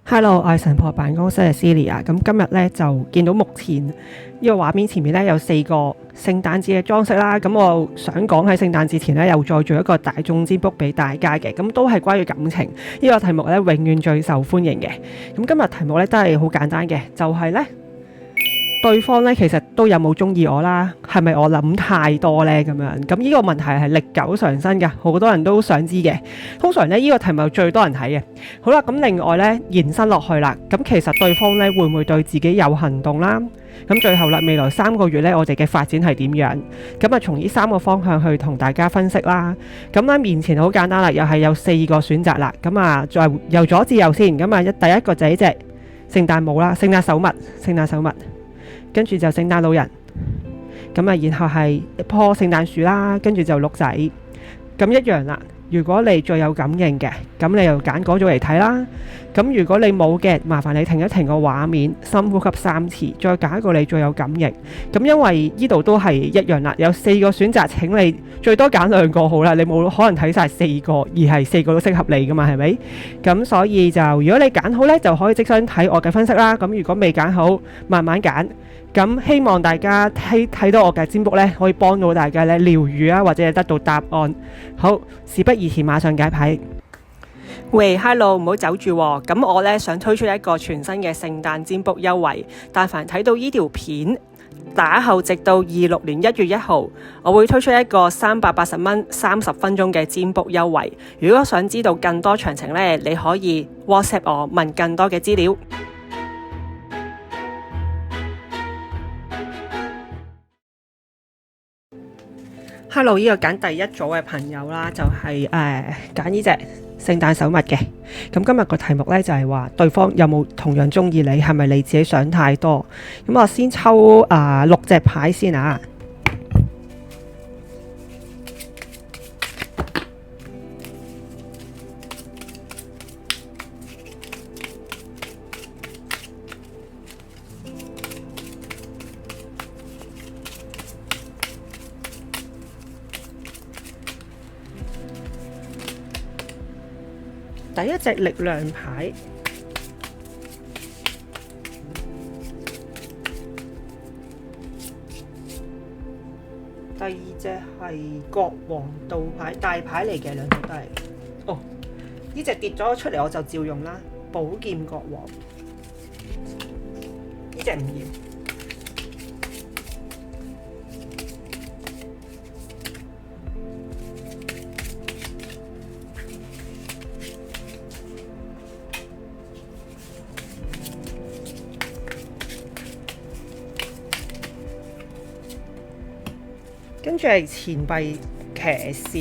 Hello，我係神婆辦公室嘅 Celia。咁今日咧就見到目前呢個畫面前面咧有4個聖誕節嘅裝飾啦。咁我想講喺聖誕節前咧又再做一個大眾占卜俾大家嘅，咁都係關於感情。呢個題目咧永遠最受歡迎嘅。咁今日題目咧都係好簡單嘅，就係咧對方咧其實都有冇中意我啦？係咪我諗太多呢？咁樣咁呢個問題係歷久常新嘅，好多人都想知嘅。通常咧呢個題目最多人睇嘅。好啦，咁另外咧延伸落去啦，咁其實對方咧會唔會對自己有行動啦？咁最後啦，未來3個月咧我哋嘅發展係點樣？咁啊從呢3個方向去同大家分析啦。咁咧面前好簡單啦，又係有4個選擇啦。咁啊再由左至右先。咁啊第一個就係呢隻聖誕帽啦，聖誕手物。跟住就聖誕老人，咁啊，然後係一棵聖誕樹啦，跟住就鹿仔，咁一樣啦。如果你最有感應嘅，咁你又揀嗰組嚟睇啦。咁如果你冇嘅，麻煩你停一停個畫面，深呼吸3次，再揀一個你最有感應。咁因為呢度都係一樣啦，有4個選擇，請你最多揀2個好啦。你冇可能睇晒4個，而係4個都適合你噶嘛，係咪？咁所以就如果你揀好呢，就可以即刻睇我嘅分析啦。咁如果未揀好，慢慢揀。咁希望大家睇到我嘅占卜咧，可以幫到大家咧療愈啊，或者係得到答案。好，事不宜遲，馬上解牌。喂，Hello，唔好走住喎。咁我咧想推出一個全新嘅聖誕占卜優惠，但凡睇到呢條片打後，直到26年1月1號，我會推出一個380蚊30分鐘嘅占卜優惠。如果想知道更多詳情咧，你可以 WhatsApp 我問更多嘅資料。Hello， 呢個揀第一組嘅朋友啦，就係揀呢隻聖誕手物嘅。咁今日個題目呢，就係話對方有冇同樣中意你，係咪你自己想太多？咁我先抽6隻牌先啊。第一隻力量牌，第二隻係國王倒牌，大牌嚟嘅，兩隻都係。哦，呢隻跌咗出嚟，我就照用啦。寶劍國王，呢隻唔要。跟住係錢幣騎士，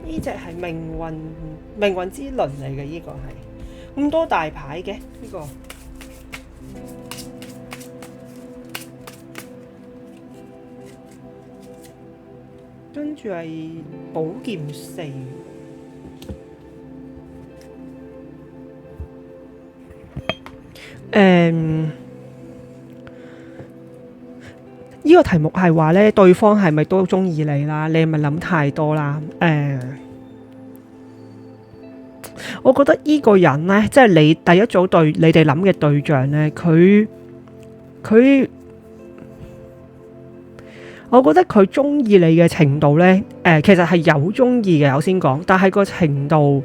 呢隻係命運之輪嚟嘅，呢個係咁多大牌嘅呢個。跟住係寶劍4。呢個題目係話咧，對方係咪都中意你啦？你係咪諗太多啦？我覺得呢個人呢，即係你第一組對你哋諗嘅對象呢，佢，我覺得佢中意你嘅程度呢，其實係有中意嘅，我先講，但係個程度。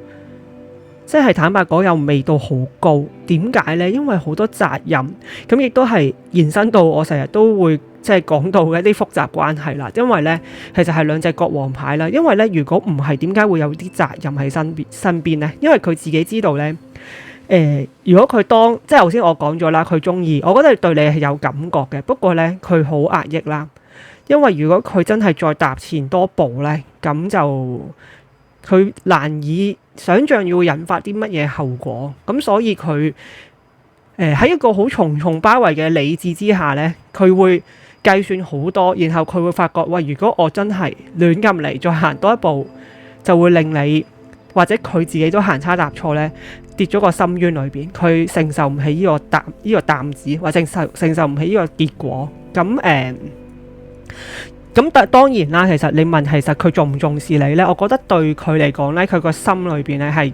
即係坦白講又未到好高，點解呢？因為好多責任，咁亦都係延伸到我成日都會即係講到嘅一啲複雜關係啦。因為呢，其實係2隻國王牌啦。因為呢，如果唔係，點解會有啲責任喺身邊呢？因為佢自己知道呢，如果佢即係頭先我講咗啦，佢中意，我覺得對你係有感覺嘅。不過呢，佢好壓抑啦。因為如果佢真係再踏前多步呢，咁就佢難以想像要引發啲乜嘢後果，咁所以佢喺一個好重重包圍嘅理智之下呢，佢會計算好多，然後佢會發覺，喂，如果我真係亂咁嚟，再行多一步，就會令你或者佢自己都行差踏錯呢，跌咗個深淵裏邊，佢承受唔起呢個擔子，或者承受唔起呢個結果。咁咁但當然啦，其實你問其實佢重唔重視你呢？我覺得對佢嚟講呢，佢個心裏邊咧係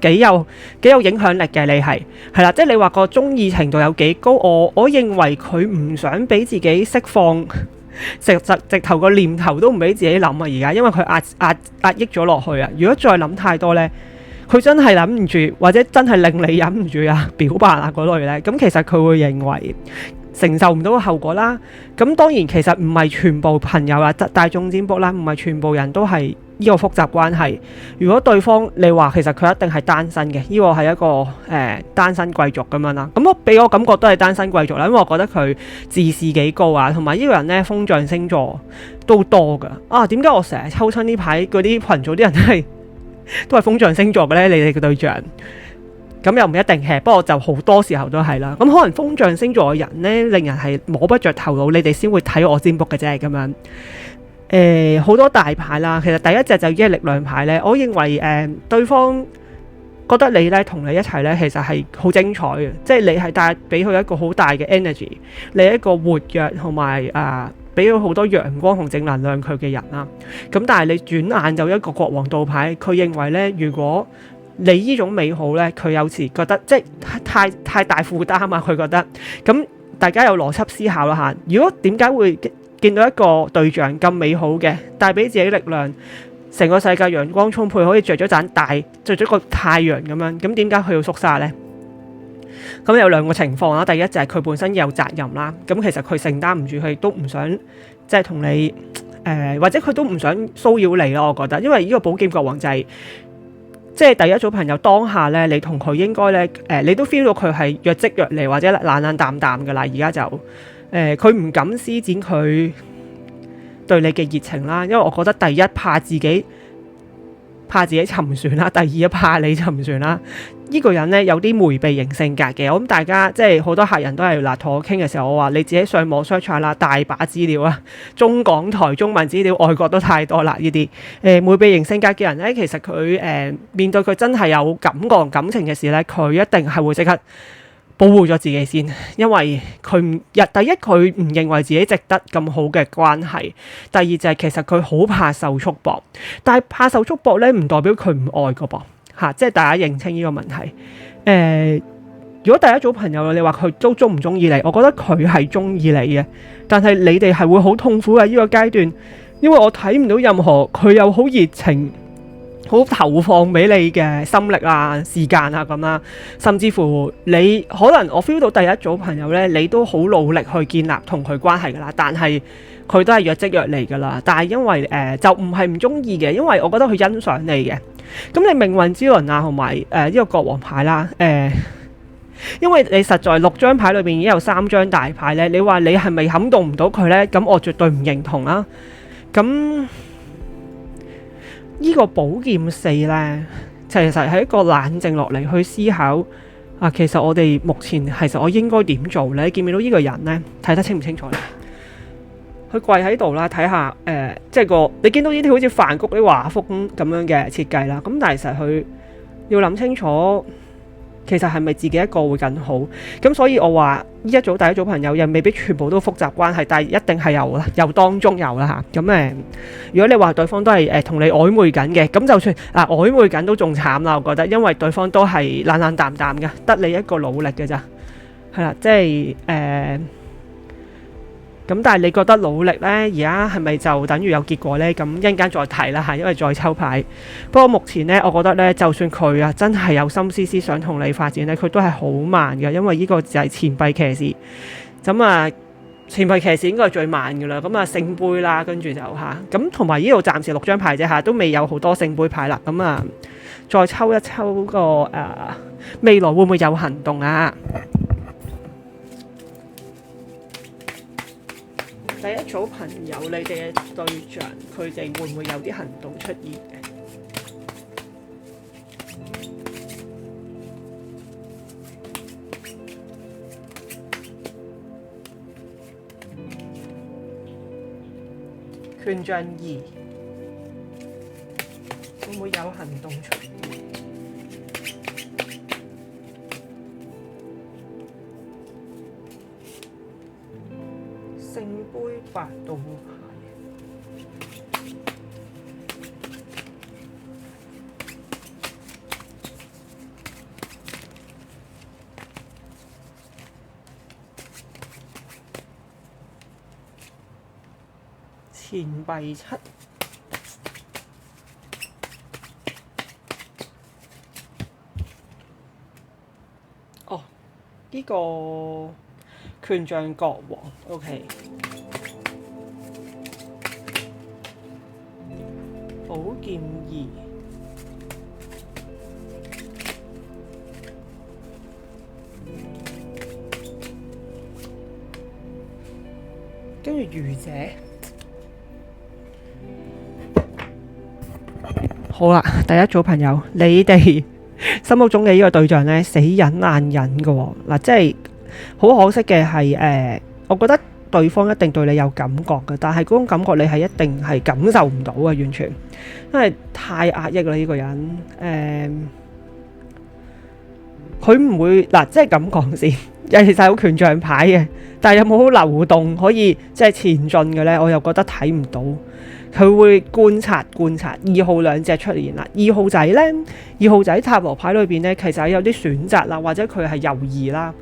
幾有影響力嘅。你係啦，即係你話個中意程度有幾高？我認為佢唔想俾自己釋放，直頭個念頭都唔俾自己諗啊！而家因為佢壓抑咗落去啊。如果再諗太多呢，佢真係忍唔住，或者真係令你忍唔住啊，表白啊嗰類呢，咁其實佢會認為承受唔到個後果啦。咁當然其實唔係全部朋友啊，大眾占卜啦，唔係全部人都係呢個複雜關係。如果對方你話其實佢一定係單身嘅，呢個係一個單身貴族咁樣啦。咁俾我感覺都係單身貴族啦，因為我覺得佢自視幾高啊，同埋呢個人呢，風象星座都多㗎。啊，點解我成日抽親呢排嗰啲群組啲人都係風象星座嘅呢？你哋嘅對象？咁又唔一定嘅，不過就好多時候都係啦。咁可能風象星座嘅人呢，令人係摸不着頭腦，你哋先會睇我占卜嘅啫咁樣。好多大牌啦，其實第一隻就已經係力量牌呢。我認為對方覺得你呢同你一齊呢，其實係好精彩嘅，即係你係帶俾佢一個好大嘅 energy，你一個活躍同埋俾咗好多陽光同正能量佢嘅人啦。咁但係你轉眼就一個國王倒牌，佢認為呢，如果你呢種美好呢，佢有時覺得即係太大負擔啊！佢覺得咁，大家有邏輯思考啦嚇。如果點解會見到一個對象咁美好嘅，帶俾自己力量，成個世界陽光充沛，可以着咗個太陽咁樣，咁點解佢要縮沙呢？咁有兩個情況啦。第一就係佢本身有責任啦，咁其實佢承擔唔住，佢亦都唔想即係同你或者佢都唔想騷擾你咯。我覺得，因為呢個寶劍國王就係。即係第一組朋友當下咧，你同佢應該咧，你都 feel 到佢係若即若離或者冷冷淡淡㗎啦。而家就佢唔敢施展佢對你嘅熱情啦，因為我覺得第一怕自己沉船啦，第二怕你沉船啦。呢個人咧有啲迴避型性格嘅，我諗大家即係好多客人都係同我傾嘅時候，我話你自己上網 search 啦，大把資料啊，中港台中文資料，外國都太多啦。呢啲迴避型性格嘅人咧，其實佢面對佢真係有感情嘅事咧，佢一定係會即刻保護咗自己先，因為第一佢唔認為自己值得咁好嘅關係，第二就係其實佢好怕受束縛，但係怕受束縛咧唔代表佢唔愛個噃嚇，即係大家認清呢個問題。如果第一組朋友你話佢都中唔中意你，我覺得佢係中意你嘅，但係你哋係會好痛苦嘅呢個階段，因為我睇唔到任何佢有好熱情、好投放俾你嘅心力啊、時間啊咁啦，甚至乎你可能我 feel 到第一組朋友呢，你都好努力去建立同佢關係噶啦，但係佢都係若即若離噶啦。但係因為就唔係唔中意嘅，因為我覺得佢欣賞你嘅。咁你命運之輪啊，同埋呢個國王牌啦，因為你實在6張牌裏面已經有3張大牌呢，你話你係咪撼動唔到佢呢？咁我絕對唔認同啦。咁呢個寶劍4呢，其實係一個冷靜落嚟去思考啊。其實我哋目前其實我應該點做呢？你見唔見到呢個人呢？睇得清唔清楚呢？佢跪喺度啦，睇下即係你見到呢啲好似梵谷啲畫風咁樣嘅設計啦。咁但係其實佢要諗清楚，其實係咪自己一個會更好？咁所以我話呢一組第一組朋友又未必全部都複雜關係，但係一定係有當中有啦嚇。咁如果你話對方都係同你曖昧緊嘅，咁就算曖昧緊都仲慘啦，我覺得，因為對方都係冷冷淡淡嘅，得你一個努力嘅咋，係啦，即係咁但係你覺得努力呢，而家係咪就等於有結果呢？咁一陣間再提啦嚇，因為再抽牌。不過目前呢，我覺得呢，就算佢真係有心思想同你發展呢，佢都係好慢嘅，因為呢個就係錢幣騎士。咁錢幣騎士應該係最慢嘅啦。咁聖杯啦，跟住就咁同埋呢度暫時6張牌啫嚇，都未有好多聖杯牌啦。咁再抽一抽個未來會唔會有行動啊？第一組朋友，你哋嘅對象，佢哋會唔會有啲行動出現嘅？權杖2，會唔會有行動出現？聖杯8道牌。錢幣七。哦，呢、個權杖國王 ，OK。寶劍二。跟住愚者。好啦，第一組朋友，你哋心目中嘅呢個對象呢，死忍硬忍嘅喎。嗱，即係好可惜嘅係我覺得對方一定對你有感覺嘅，但係嗰種感覺你係一定係感受唔到嘅，完全，因為太壓抑啦呢個人。佢唔會嗱，即係咁講先，其實有權杖牌嘅，但係有冇流動可以即係前進嘅呢？我又覺得睇唔到。佢會觀察2號兩隻出現啦。2號仔呢，2號仔塔羅牌裏邊呢，其實有啲選擇啦，或者佢係猶豫啦。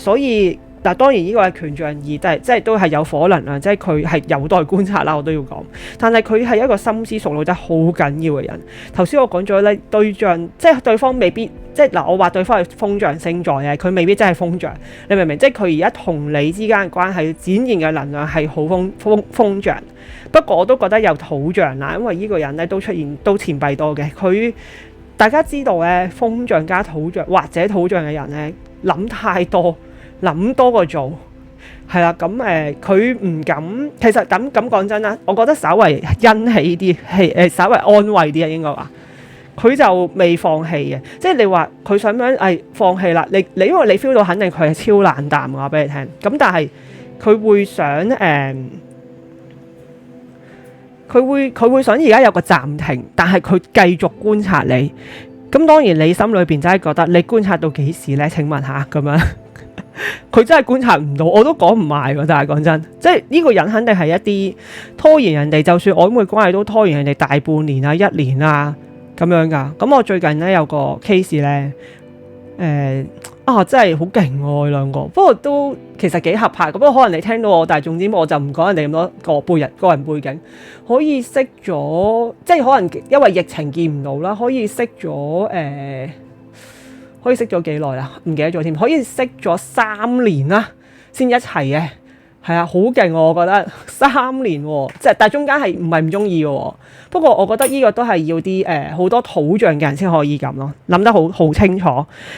所以嗱，當然呢個係權杖二，但係即係都係有可能啦，即係佢係有待觀察啦，我都要講。但係佢係一個深思熟慮得好緊要嘅人。頭先我講咗咧，對象即係對方未必即係嗱，我話對方係風象星座嘅，佢未必真係風象，你明唔明？即係佢而家同你之間嘅關係展現嘅能量係好風象。不過我都覺得有土象啦，因為呢個人咧都出現都錢幣多嘅。佢大家知道咧，風象加土象或者土象嘅人咧，諗太多，諗多過做，係啦。咁佢唔敢。其實咁講真啦，我覺得稍為欣喜啲，係稍為安慰啲啊，應該話。佢就未放棄嘅，即係你話佢想樣放棄啦。你因為你 feel 到肯定佢係超冷淡嘅話俾你聽。咁但係佢會想佢會想而家有個暫停，但係佢繼續觀察你。咁當然你心裏邊真係覺得你觀察到幾時呢？請問下咁樣，佢真係觀察唔到，我都講唔埋喎。但係講真，即係呢個人肯定係一啲拖延人哋，就算曖昧關係都拖延人哋大半年啊、1年啊咁樣㗎。咁我最近呢，有個 case 呢。真係好勁喎兩個，不過都其實幾合拍。咁不過可能你聽到我，但係重點我就唔講人哋咁多個人背景。可以識咗，即係可能因為疫情見唔到啦，可以識咗幾耐啦？唔記得咗添。可以識咗3年啦，先一齊嘅。係啊，好勁我覺得3年喎，即係但係中間係唔係唔中意嘅喎。不過我覺得呢個都係要啲好多土象嘅人先可以咁咯，諗得好清楚。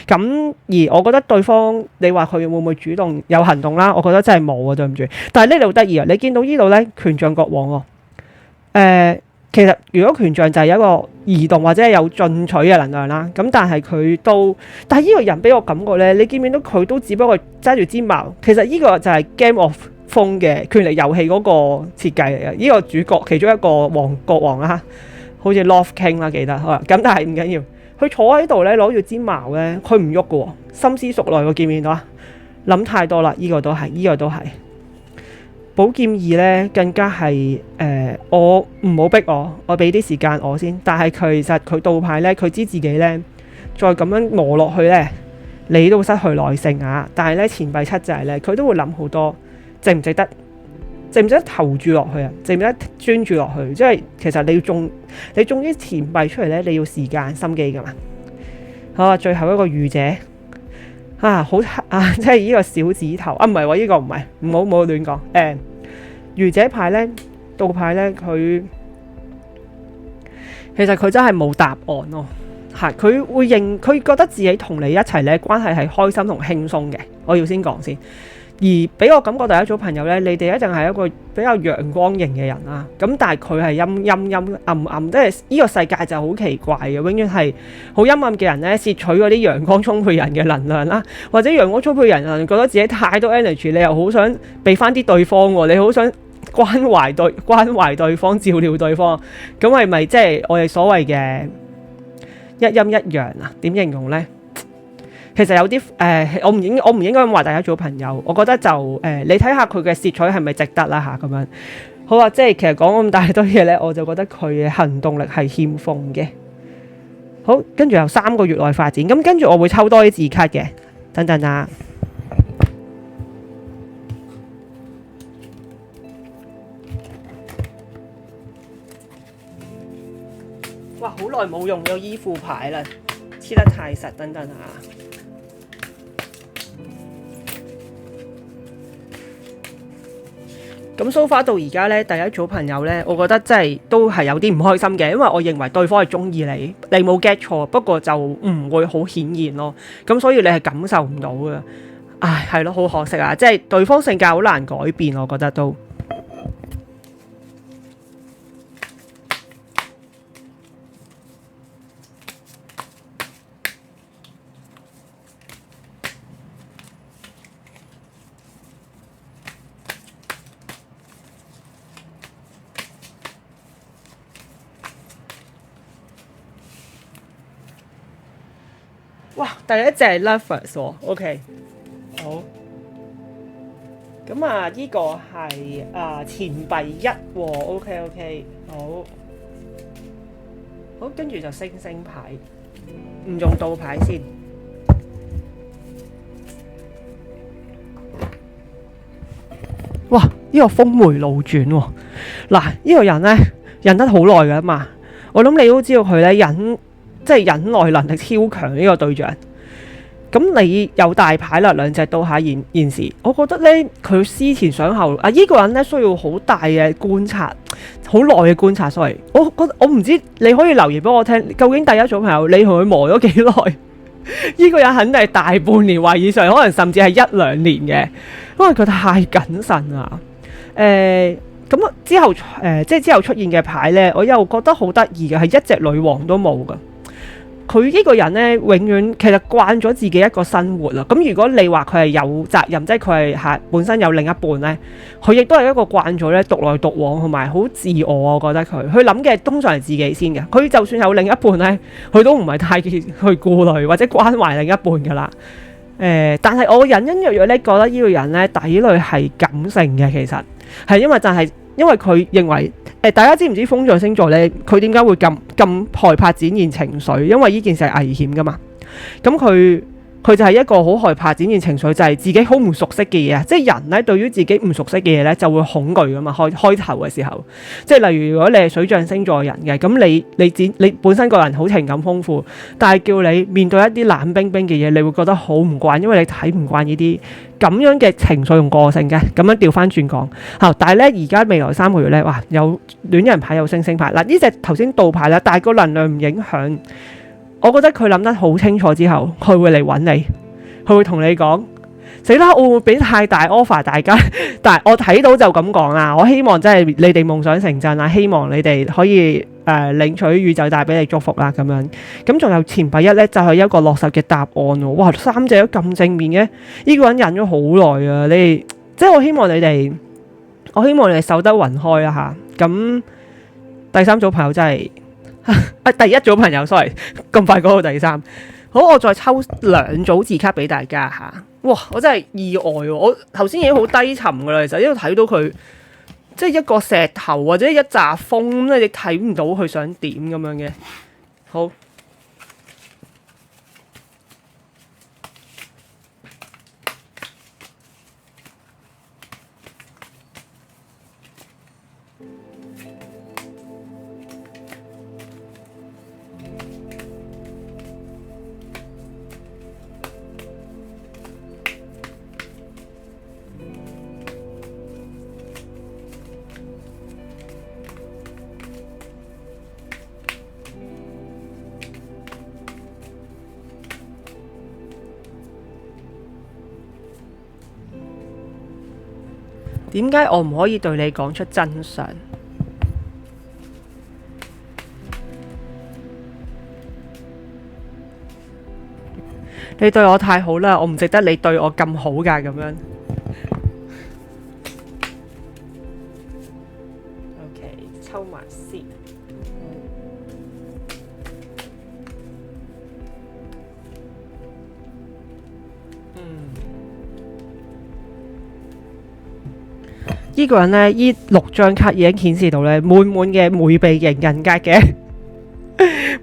咁而我覺得對方你話佢會唔會主動有行動啦？我覺得真係冇啊，對唔住。但係呢度好得意啊，你見到呢度咧權杖國王喎。其實如果權杖就係一個移動或者係有進取嘅能量啦，咁但係呢個人俾我感覺咧，你見唔見到佢都只不過揸住支矛。其實呢個就係 Game of 風嘅權力遊戲嗰個設計嚟嘅。呢個主角其中一個國王啦，好似 Love King 啦，記得好啦。咁但係唔緊要，佢坐喺度咧，攞住支矛咧，佢唔喐嘅喎，深思熟慮喎，見唔見到啊？諗太多啦，呢個都係。寶劍二咧更加係我唔好逼我俾啲時間我先。但係其實佢倒牌咧，佢知自己咧再咁樣磨落去咧，你都失去耐性啊。但係咧錢幣七就係咧，佢都會諗好多，值唔值得投注落去啊？值唔值得專注落去？即係其實你中啲錢幣出嚟咧，你要時間心機噶嘛。好啊，最後一個愚者好即係呢個小指頭唔係喎，呢個唔係，唔好亂講。愚者牌咧，倒牌咧，佢其實佢真係冇答案咯。佢覺得自己同你一齊咧，關係係開心同輕鬆嘅。我要先講先。而俾我感覺第一組朋友咧，你哋一定係一個比較陽光型嘅人啦。咁但係佢係陰暗，即係呢個世界就好奇怪嘅，永遠係好陰暗嘅人咧，攝取嗰啲陽光充沛人嘅能量啦，或者陽光充沛人覺得自己太多 energy， 你又好想俾翻啲對方喎，你好想關懷對方，照料對方，咁係咪即係我哋所謂嘅一陰一陽啊？點形容呢？其實有啲我唔應該咁話大家做朋友。我覺得就你睇下佢嘅攝取係咪值得啦嚇咁樣。好啊，即係其實講咁大堆嘢咧，我就覺得佢嘅行動力係欠奉嘅。好，跟住有3個月內發展。咁跟住我會抽多啲字卡嘅，等等啊。哇，好耐冇用咗依副牌啦，黐得太實，等等下。咁 so far 到而家咧，第一組朋友咧，我覺得真係都係有啲唔開心嘅，因為我認為對方係中意你，你冇 get 錯，不過就唔會好顯現咯。咁所以你係感受唔到嘅，唉，係咯，好可惜啊！即係對方性格好難改變，我覺得都。哇！第一隻係 Lovers 喎，OK， 好。咁啊，呢個係錢幣一喎，OK， 好。好，跟住就星星牌，唔用倒牌先。哇！呢個峰迴路轉喎，嗱，呢個人呢，忍得好耐噶嘛，我諗你都知道佢咧即係忍耐能力超強呢個對象。咁你有大牌啦，兩隻都喺現時，我覺得咧佢思前想後啊！呢個人咧需要好大嘅觀察，好耐嘅觀察。所以我唔知你可以留言俾我聽，究竟第一組朋友你同佢磨咗幾耐？呢個人肯定係大半年或以上，可能甚至係1-2年嘅，因為佢太謹慎啦。咁之後即係之後出現嘅牌咧，我又覺得好得意嘅，係一隻女王都冇㗎。佢呢個人咧，永遠其實慣咗自己一個生活啦。咁如果你話佢係有責任，即係佢係本身有另一半咧，佢亦都係一個慣咗咧獨來獨往同埋好自我。我覺得佢諗嘅通常係自己先嘅。佢就算有另一半咧，佢都唔係太去顧慮或者關懷另一半噶啦。但係我隱隱約約咧覺得呢個人咧底裏係感性嘅，其實係因為佢認為。大家知唔知風象星座咧？佢點解會咁害怕展現情緒？因為呢件事係危險噶嘛。咁佢就係一個好害怕展現情緒，就係自己好唔熟悉嘅嘢。即係人咧，對於自己唔熟悉嘅嘢咧，就會恐懼噶嘛。開頭嘅時候，即係例如如果你係水象星座人嘅，咁你本身個人好情感豐富，但係叫你面對一啲冷冰冰嘅嘢，你會覺得好唔慣，因為你睇唔慣呢啲咁樣嘅情緒同個性嘅。咁樣調翻轉講，但係咧而家未來3個月咧，哇，有戀人牌有星星牌嗱，呢隻頭先倒牌啦，但係個能量唔影響。我覺得佢諗得好清楚之後，佢會嚟揾你，佢會同你講：死啦！我會俾太大 offer 大家，但係我睇到就咁講啦。我希望真係你哋夢想成真啦，希望你哋可以領取宇宙帶俾你祝福啦咁樣。咁仲有錢幣一咧，就係一個落實嘅答案喎。哇！3隻都咁正面嘅，呢個人忍咗好耐啊！即係我希望你哋守得雲開啊嚇。咁第3組朋友真係〜第一組朋友 sorry 咁快講到第3。好，我再抽2組字卡俾大家吓。哇，我真係意外喎！我頭先已經好低沉噶啦，其實因為睇到佢即係一個石頭或者一紮風咧，你睇唔到佢想點咁樣嘅。好。點解我唔可以對你講出真相？你對我太好啦，我唔值得你對我咁好㗎咁樣。OK， 抽埋先。呢個人呢，呢6張卡已經顯示到呢，滿滿嘅迴避型人格嘅，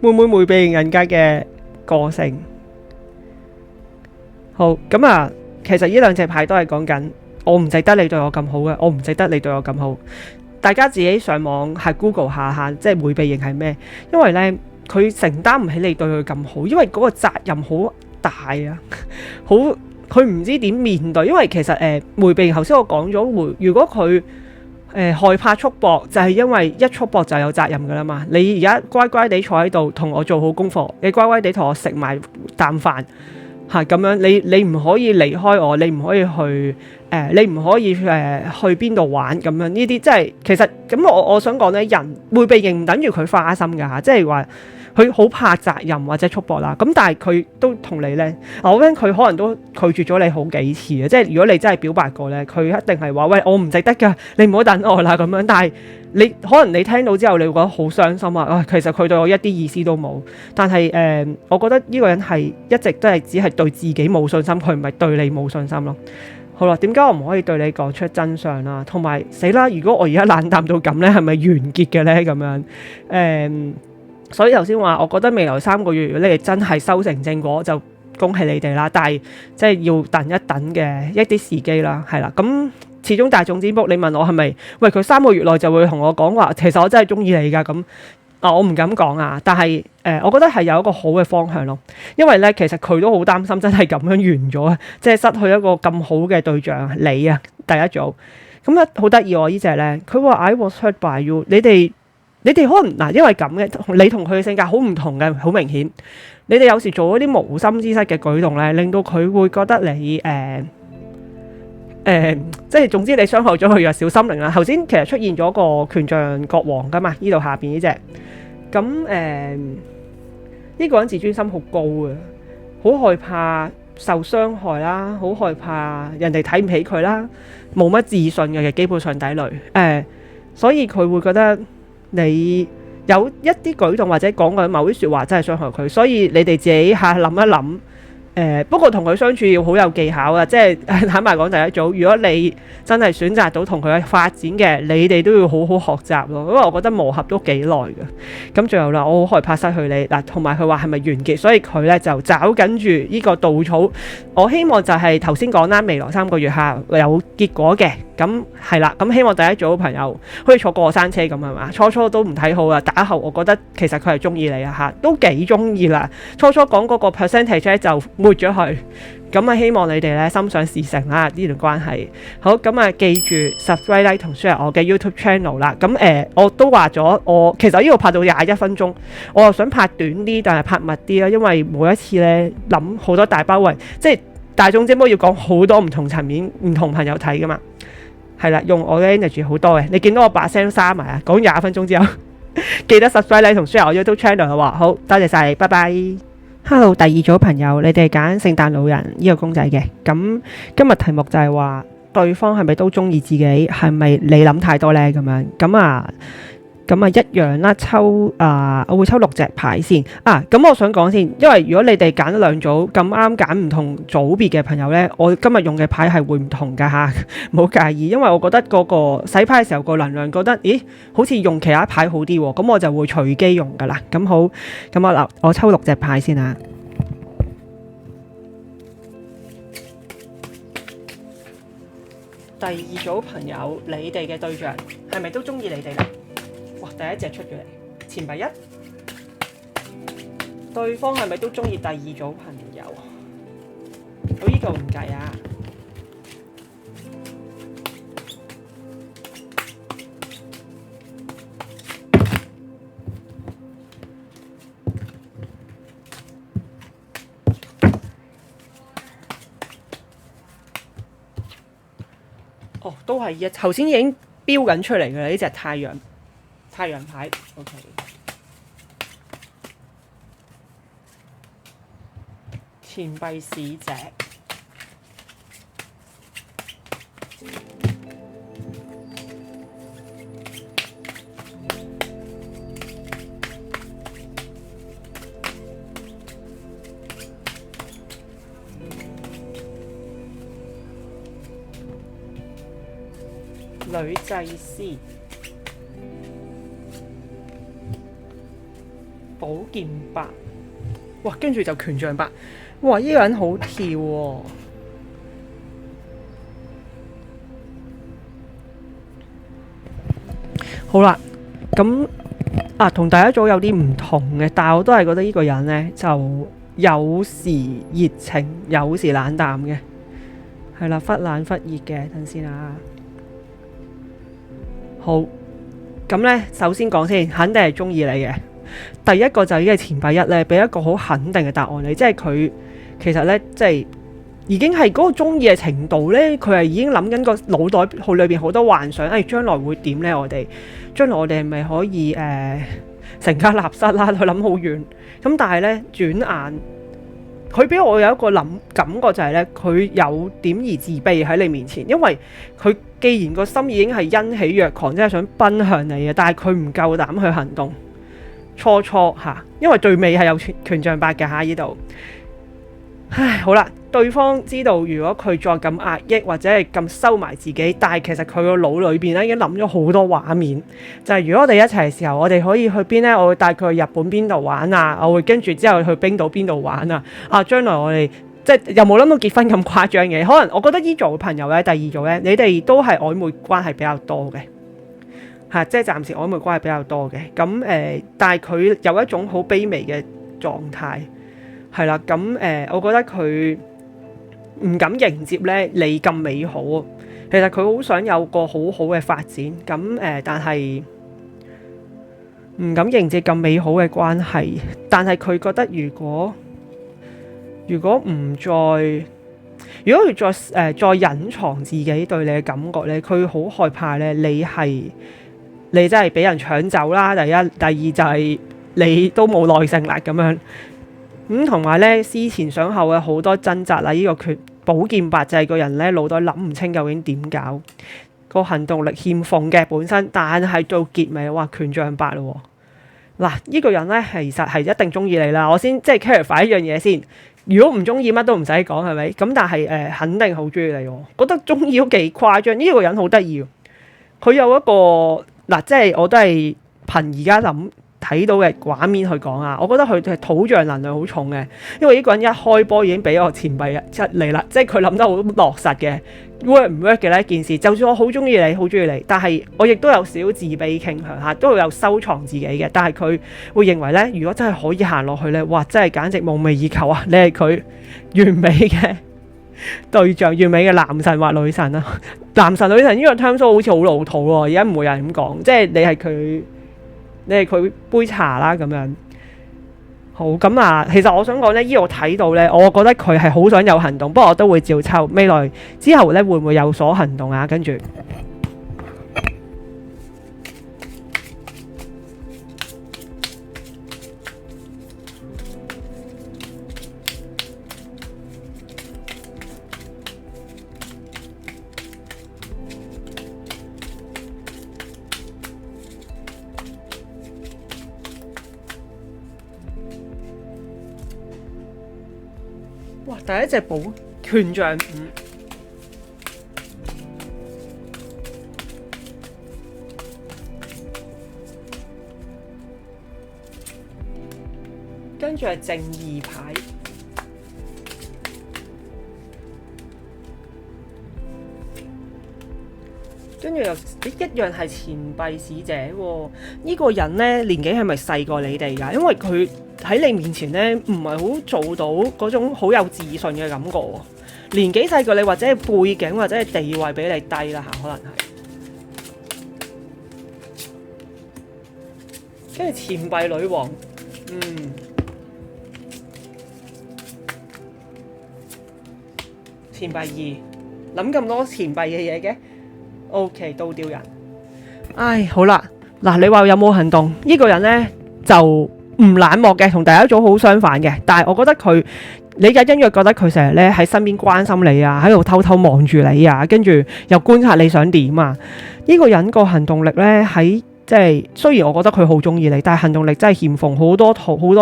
滿滿迴避型人格嘅個性。好，咁啊，其實呢2隻牌都係講緊，我唔值得你對我咁好嘅，我唔值得你對我咁好。大家自己上網係 Google 下，即係迴避型係咩？因為呢，佢承擔唔起你對佢咁好，因為嗰個責任好大啊，好佢唔知點面對，因為其實迴避頭先我講咗，如果佢害怕束縛，就係因為一束縛就有責任噶啦嘛。你而家乖乖地坐喺度同我做好功課，你乖乖地同我食埋啖飯嚇咁樣，你唔可以離開我，你唔可以去你唔可以去邊度玩咁樣，呢啲即係其實咁我想講咧，人迴避型唔等於佢花心㗎嚇，即係話佢好怕責任或者束縛啦。咁但係佢都同你咧，我諗佢可能都拒絕咗你好幾次嘅，即係如果你真係表白過咧，佢一定係話喂，我唔值得㗎，你唔好等我啦咁樣。但係你可能你聽到之後，你會覺得好傷心啊！其實佢對我一啲意思都冇。但係我覺得呢個人係一直都係只係對自己冇信心，佢唔係對你冇信心咯。好啦，點解我唔可以對你講出真相啦？同埋死啦！如果我而家冷淡到咁咧，係咪完結嘅咧？咁樣所以頭先話，我覺得未來3個月，如果你哋真係修成正果，就恭喜你哋啦。但係即係要等一等嘅一啲時機啦，係啦。咁始終大眾占卜，你問我係咪？喂，佢3個月內就會同我講話，其實我真係中意你㗎咁。我唔敢講啊，但係我覺得係有一個好嘅方向咯。因為咧，其實佢都好擔心，真係咁樣完咗啊，即係失去一個咁好嘅對象，你啊第一組咁咧好得意喎！呢隻咧，佢話 I was hurt by you， 你哋可能嗱，因為咁嘅，你同佢嘅性格好唔同嘅，好明顯。你哋有時做一啲無心之失嘅舉動咧，令到佢會覺得你即係總之你傷害咗佢嘅小心靈啦。頭先其實出現咗個權杖國王噶嘛，呢度下邊呢隻咁呢個人自尊心好高啊，好害怕受傷害啦，好害怕人哋睇唔起佢啦，冇乜自信嘅基本上底類所以佢會覺得你有一啲舉動或者講嘅某啲説話真係傷害佢，所以你哋自己下諗一諗。不過同佢相處要好有技巧啊！即係坦白講，第一組，如果你真係選擇到同佢發展嘅，你哋都要好好學習咯。因為我覺得磨合都幾耐嘅。咁最後啦，我好害怕失去你嗱，同埋佢話係咪完結？所以佢咧就找緊住呢個稻草。我希望就係頭先講啦，未來3個月下有結果嘅。咁係啦，咁希望第一組朋友可以坐過山車咁係嘛？初初都唔睇好啊，打後我覺得其實佢係中意你啊嚇，都幾中意啦。初初講嗰個 percentage 咧就抹咗佢，咁啊希望你哋咧心想事成啦呢段關係。好，咁啊記住 subscribe、like 同 share 我嘅 YouTube channel 啦。咁我都話咗，我其實呢度拍到21分鐘，我又想拍短啲，但係拍密啲啦，因為每一次咧諗好多大包圍，即係大眾占卜要講好多唔同層面、唔同朋友睇噶嘛。係啦，用我嘅 energy 好多嘅，你見到我把聲都沙埋啊！講20分鐘之後，記得 subscribe 你同 share 我 YouTube channel 嘅話，好多謝晒你，拜拜。Hello，第二組朋友，你哋揀聖誕老人呢個公仔嘅，咁今日題目就係話對方係咪都中意自己，係咪你諗太多呢？咁樣咁一樣啦，我會抽6隻牌先啊。咁我想講先，因為如果你哋揀咗2組咁啱揀唔同組別嘅朋友呢，我今日用嘅牌係會唔同㗎嚇，唔好介意。因為我覺得嗰個洗牌嘅時候個能量覺得，咦，好似用其他牌好啲喎，咁我就會隨機用㗎啦。咁好，咁我抽6隻牌先啊。第二組朋友，你哋嘅對象係咪都中意你哋呢？哇！第一隻出咗嚟，錢幣1，對方係咪都中意第二組朋友？我呢個唔計啊。哦，都係頭先已經標緊出嚟嘅啦，呢隻太陽牌 ，OK。錢幣使者，女祭司，寶劍8，哇！跟住就權杖8，哇！呢個人好跳喎。好啦，咁啊，同第一組有啲唔同嘅，但係我都係覺得呢個人呢，就有時熱情，有時冷淡嘅，係啦，忽冷忽熱嘅。等先啊，好，咁呢，首先講先，肯定係中意你嘅。第一個就已經係前輩一咧，俾一個好肯定嘅答案你，即係佢其實呢，即係已經係嗰個中意嘅程度呢，佢係已經諗緊個腦袋裏邊好多幻想，將來會點呢？我哋將來我哋係咪可以成家立室啦？佢諗好遠，咁但係呢，轉眼佢俾我有一個感覺就係呢，佢有點而自卑喺你面前，因為佢既然個心已經係欣喜若狂，即係想奔向你嘅，但係佢唔夠膽去行動。初嚇，因為對尾係有權杖八嘅嚇呢度。唉，好啦，對方知道如果佢再咁壓抑或者係咁收埋自己，但係其實佢個腦裏邊咧已經諗咗好多畫面，就係如果我哋一齊嘅時候，我哋可以去邊呢？我會帶佢去日本邊度玩啊，我會跟住之後去冰島邊度玩啊。將來我哋即係又冇諗到結婚咁誇張嘅，可能我覺得呢組朋友咧，第二組咧，你哋都係曖昧關係比較多嘅。即係暫時曖昧關係比較多嘅，咁但係佢有一種好卑微嘅狀態，係啦，咁我覺得佢唔敢迎接咧你咁美好，其實佢好想有個好好嘅發展，咁但係唔敢迎接咁美好嘅關係，但係佢覺得如果佢再隱藏自己對你嘅感覺咧，佢好害怕咧你真係俾人搶走啦！第一，第二就係你都冇耐性啦咁樣。咁同埋咧思前想後嘅好多掙扎啦，呢個寶劍八就係個人咧腦袋諗唔清究竟點搞，個行動力欠奉嘅本身，但係到結尾哇權杖八咯嗱，呢個人咧其實係一定中意你啦。我先即係 clarify 一樣嘢先，如果唔中意乜都唔使講係咪？咁但係肯定好中意你喎，覺得中意都幾誇張。呢個人好得意，佢有一個。即係我都係憑而家睇到嘅畫面去講啊，我覺得佢係土象能量好重嘅，因為呢個人一開波已經俾我前輩出嚟啦，即係佢諗得好落實嘅 work 唔 work 嘅呢一件事。就算我好中意你，好中意你，但係我亦都有少少自卑傾向嚇，都會有收藏自己嘅。但係佢會認為呢，如果真係可以行落去呢，哇！真係簡直夢寐以求啊！你係佢完美嘅對象，完美嘅男神或女神啊！男神女神呢個 term 好似好老土喎，而家唔會有人咁講，即係你係佢杯茶啦咁樣。好咁啊，其實我想講呢，依我睇到呢，我覺得佢係好想有行動，不過我都會照抽。未來之後呢，會唔會有所行動啊？跟住。哇！第一隻寶權杖五，跟住係正義牌，跟住又一樣係錢幣使者喎。呢個人呢，年紀係咪細過你哋㗎？因為佢喺你面前呢，唔係好做到嗰種好有自信嘅感覺喎。年紀細過你，或者係背景或者係地位比你低啦嚇，可能係。跟住錢幣女王，錢幣二，諗咁多錢幣嘅嘢嘅。O.K. 都丟人。唉，好啦，嗱，你話有冇行動？呢個人呢，就唔冷漠嘅，同第一組好相反嘅。但係我覺得佢，你隱隱約覺得佢成日咧喺身邊關心你啊，喺度偷偷望住你啊，跟住又觀察你想點啊。呢個人個行動力呢，喺即係雖然我覺得佢好中意你，但係行動力真係欠奉，好多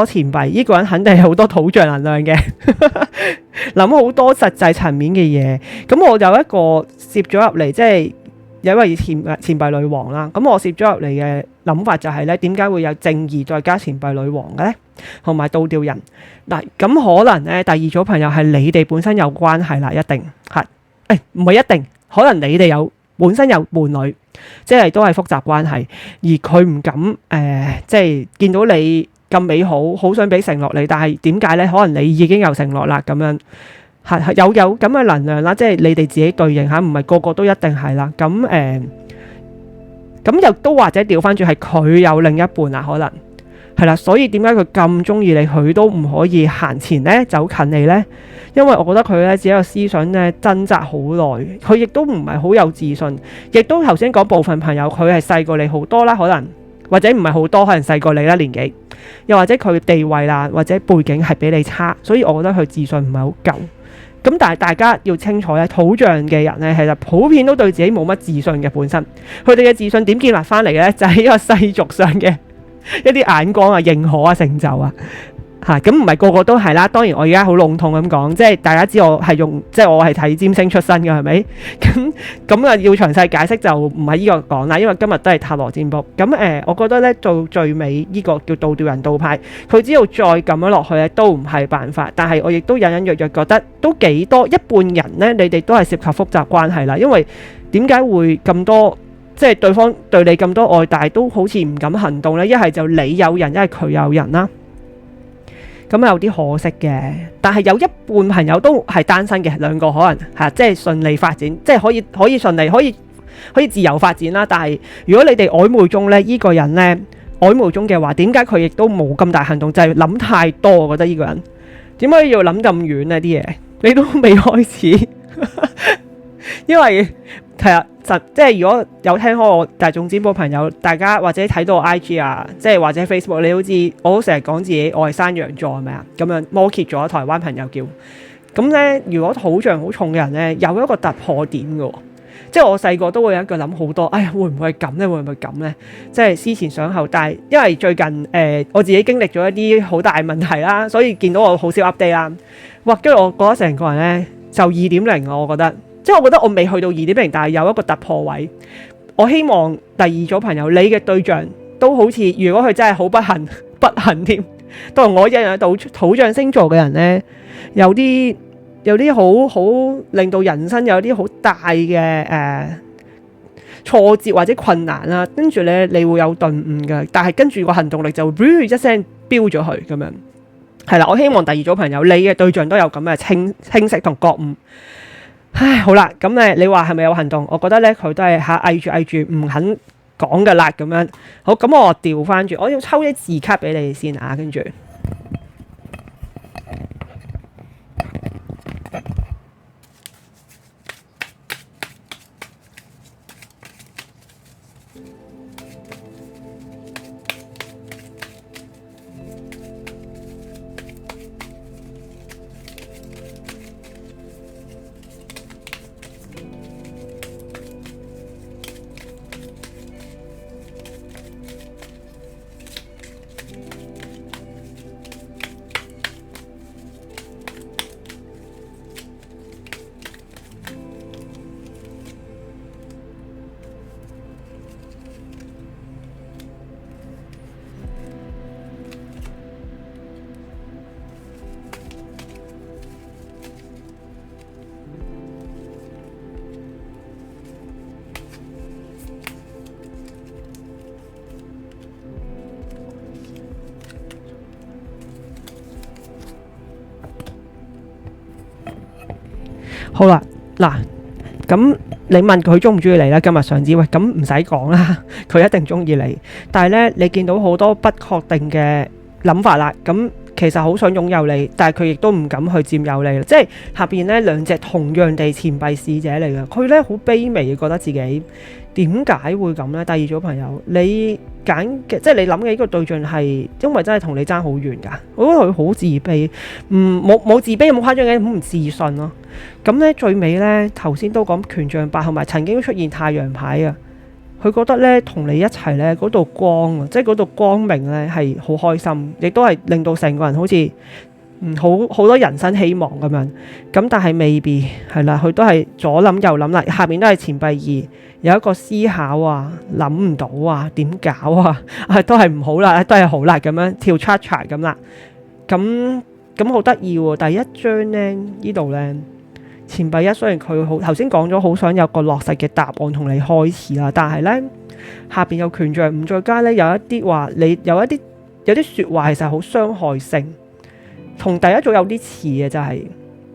錢幣。呢個人肯定係好多土象能量嘅，諗好多實際層面嘅嘢。咁我有一個攝咗入嚟，即係有一位錢幣女王啦。咁我攝咗入嚟嘅諗法就係呢：點解會有正義再加錢幣女王嘅呢？同埋倒吊人嗱，咁可能呢，第二組朋友係你哋本身有關係啦，一定係，唔係一定，可能你哋有本身有伴侶，即係都係複雜關係，而佢唔敢即係見到你咁美好，好想俾承諾你，但係點解咧？可能你已經有承諾啦，咁樣係有咁嘅能量啦，即係你哋自己對應下，唔係個個都一定係啦。咁又都或者調翻轉係佢有另一半啊，可能係啦。所以點解佢咁中意你，佢都唔可以行前咧，走近你咧？因為我覺得佢咧只有思想咧掙扎好耐，佢亦都唔係好有自信，亦都頭先講部分朋友佢係細過你好多啦，可能或者唔係好多，可能細過你啦年紀，又或者佢地位啦或者背景係比你差，所以我覺得佢自信唔係好夠。咁但係大家要清楚咧，土象嘅人咧其實普遍都對自己冇乜自信嘅本身，佢哋嘅自信點建立翻嚟嘅咧，就係一個世俗上嘅一啲眼光啊、認可啊、成就啊。咁唔係個個都係啦，當然我而家好籠統咁講，即係大家知我係用，即係我係睇占星出身嘅，係咪？咁啊要詳細解釋就唔係呢個講啦，因為今日都係塔羅占卜。我覺得咧到最尾呢個叫倒吊人倒牌，佢只要再撳咗落去咧都唔係辦法，但係我亦都隱隱約約覺得都幾多一半人咧，你哋都係涉及複雜關係啦，因為點解會咁多？即係對方對你咁多愛，但係都好似唔敢行動咧，一係就你有人，一係佢有人啦。咁有啲可惜嘅，但係有一半朋友都係單身嘅，兩個可能即係順利發展，即係可以順利可以自由發展啦。但係如果你哋曖昧中咧，呢個人咧曖昧中嘅話，點解佢亦都冇咁大行動？就係諗太多，我覺得呢個人點解要諗咁遠呢？啲嘢你都未開始，因為係啊。即係如果有聽開我大眾占卜朋友，大家或者睇到我 IG 啊，即係或者 Facebook， 你好似我好成日講自己我係山羊座係咪啊？咁樣摩羯咗台灣朋友叫咁咧。如果土象好重嘅人咧，有一個突破點嘅，即係我細個都會有一個諗好多，哎呀會唔會係咁咧？會唔會咁咧？即係思前想後，但係因為最近我自己經歷咗一啲好大問題啦，所以見到我好少 update 啦。哇！跟住我覺得成個人咧就 2.0 我覺得。即係我覺得我未去到2.0，但係有一個突破位。我希望第二組朋友，你嘅對象都好似，如果佢真係好不幸添，都同我一樣土象星座嘅人呢，有啲好令到人生有啲好大嘅挫折或者困難啦。跟住咧，你會有頓悟嘅，但係跟住個行動力就會一聲飆咗去咁樣。係啦，我希望第二組朋友，你嘅對象都有咁嘅清晰同覺悟。唉，好啦，咁你話係咪有行動？我覺得咧佢都係翳住唔肯講嘅啦，咁樣。好，咁我調翻轉，我要抽啲字卡俾你先啊，跟住。好啦，嗱，咁你問佢中唔中意你啦？今日上子，喂，咁唔使講啦，佢一定中意你。但係咧，你見到好多不確定嘅諗法啦，咁其實好想擁有你，但係佢亦都唔敢去佔有你。即係下邊咧兩隻同樣地錢幣使者嚟嘅，佢咧好卑微，覺得自己點解會咁呢？第二組朋友，你揀嘅即係你諗嘅呢個對象係因為真係同你爭好遠㗎，我覺得佢好自卑，冇自卑咁誇張嘅，好唔自信咯。咁呢最尾呢，頭先都講權杖八，同埋曾經出現太陽牌啊，佢覺得呢同你一齊呢嗰度光啊，即係嗰度光明呢係好開心，亦都係令到成個人好似好多人生希望咁樣。咁但係未必係啦，佢都係左諗右諗啦，下面都係錢幣二。有一個思考啊，諗唔到啊，點搞啊？都係唔好啦，都係好啦，咁樣跳 cha-cha 咁啦。咁好得意喎！第一張呢，呢度呢，錢幣一雖然佢好頭先講咗好想有個落實嘅答案同你開始啦，但係呢，下邊有權杖五再加呢，有一啲話你有啲説話其實好傷害性，同第一組有啲似嘅就係、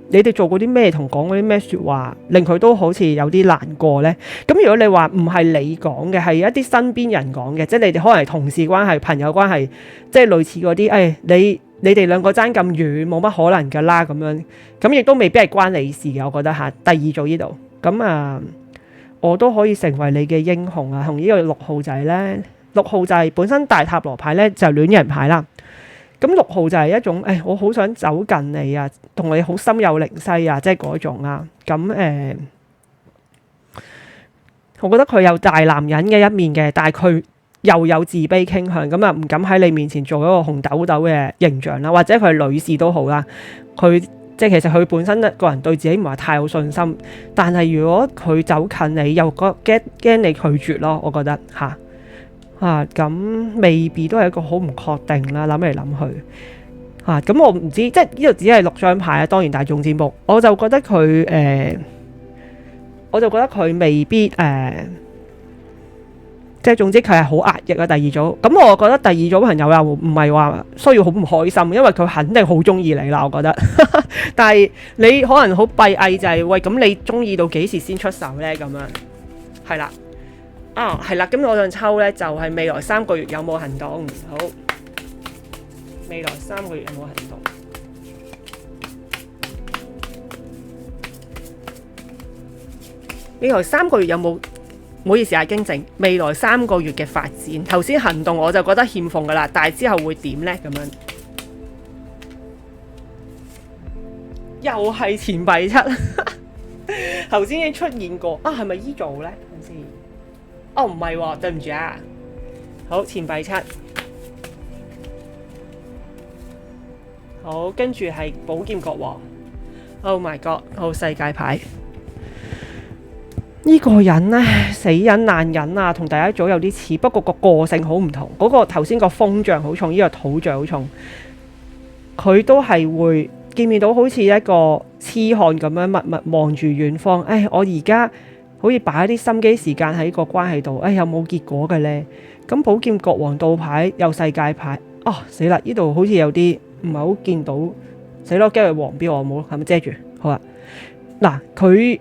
你哋做過啲咩同講嗰啲咩説話，令佢都好似有啲難過呢？咁如果你話唔係你講嘅，係一啲身邊人講嘅，即係你哋可能係同事關係、朋友關係，即係類似嗰啲，你哋兩個爭咁遠，冇乜可能㗎啦咁樣，咁亦都未必係關你事嘅，我覺得嚇。第二組呢度，咁我都可以成為你嘅英雄啊！同呢個6號仔呢，6號就係本身大塔羅牌呢，就戀人牌啦。咁6號就係一種，我好想走近你啊，同你好心有靈犀啊，即係嗰種啊。咁我覺得佢有大男人嘅一面嘅，但係佢又有自卑傾向，咁唔敢喺你面前做一個紅豆豆嘅形象啦，或者佢係女士都好啦。佢即係其實佢本身個人對自己唔係太有信心，但係如果佢走近你，又驚你拒絕咯，我覺得嚇。咁未必都係一個好唔確定啦，諗嚟諗去咁我唔知，即係呢度只係6張牌啊。當然大眾占卜，我就覺得佢未必即係總之佢係好壓抑啊。第二組咁，我覺得第二組朋友又唔係話需要好唔開心，因為佢肯定好中意你啦。我覺得，但係你可能好閉翳就係喂，咁你中意到幾時先出手呢？咁樣係啦。係啦，咁我想抽呢，就係未來3個月有冇行動？好，未來3個月有冇行動？未來3個月有冇？唔好意思啊，經正，未來3個月嘅發展。頭先行動我就覺得欠奉噶啦，但係之後會點呢？咁樣又係錢幣7，頭先已經出現過係咪依組呢？等先。唔係喎，對唔住啊。好，錢幣7。好，跟住係寶劍國王。Oh my god！ 好，世界牌。呢個人呢，死忍爛忍啊，同第一組有啲似，不過個性好唔同。嗰個頭先個風象好重，呢個土象好重。佢都係會見到好似一個痴漢咁樣默默望住遠方。我而家好似擺一啲心機時間喺個關係度，有冇結果嘅呢？咁寶劍國王倒牌有世界牌，死啦！呢度好似有啲唔係好見到，死咯！驚佢黃標我冇，係咪遮住？好啦，嗱佢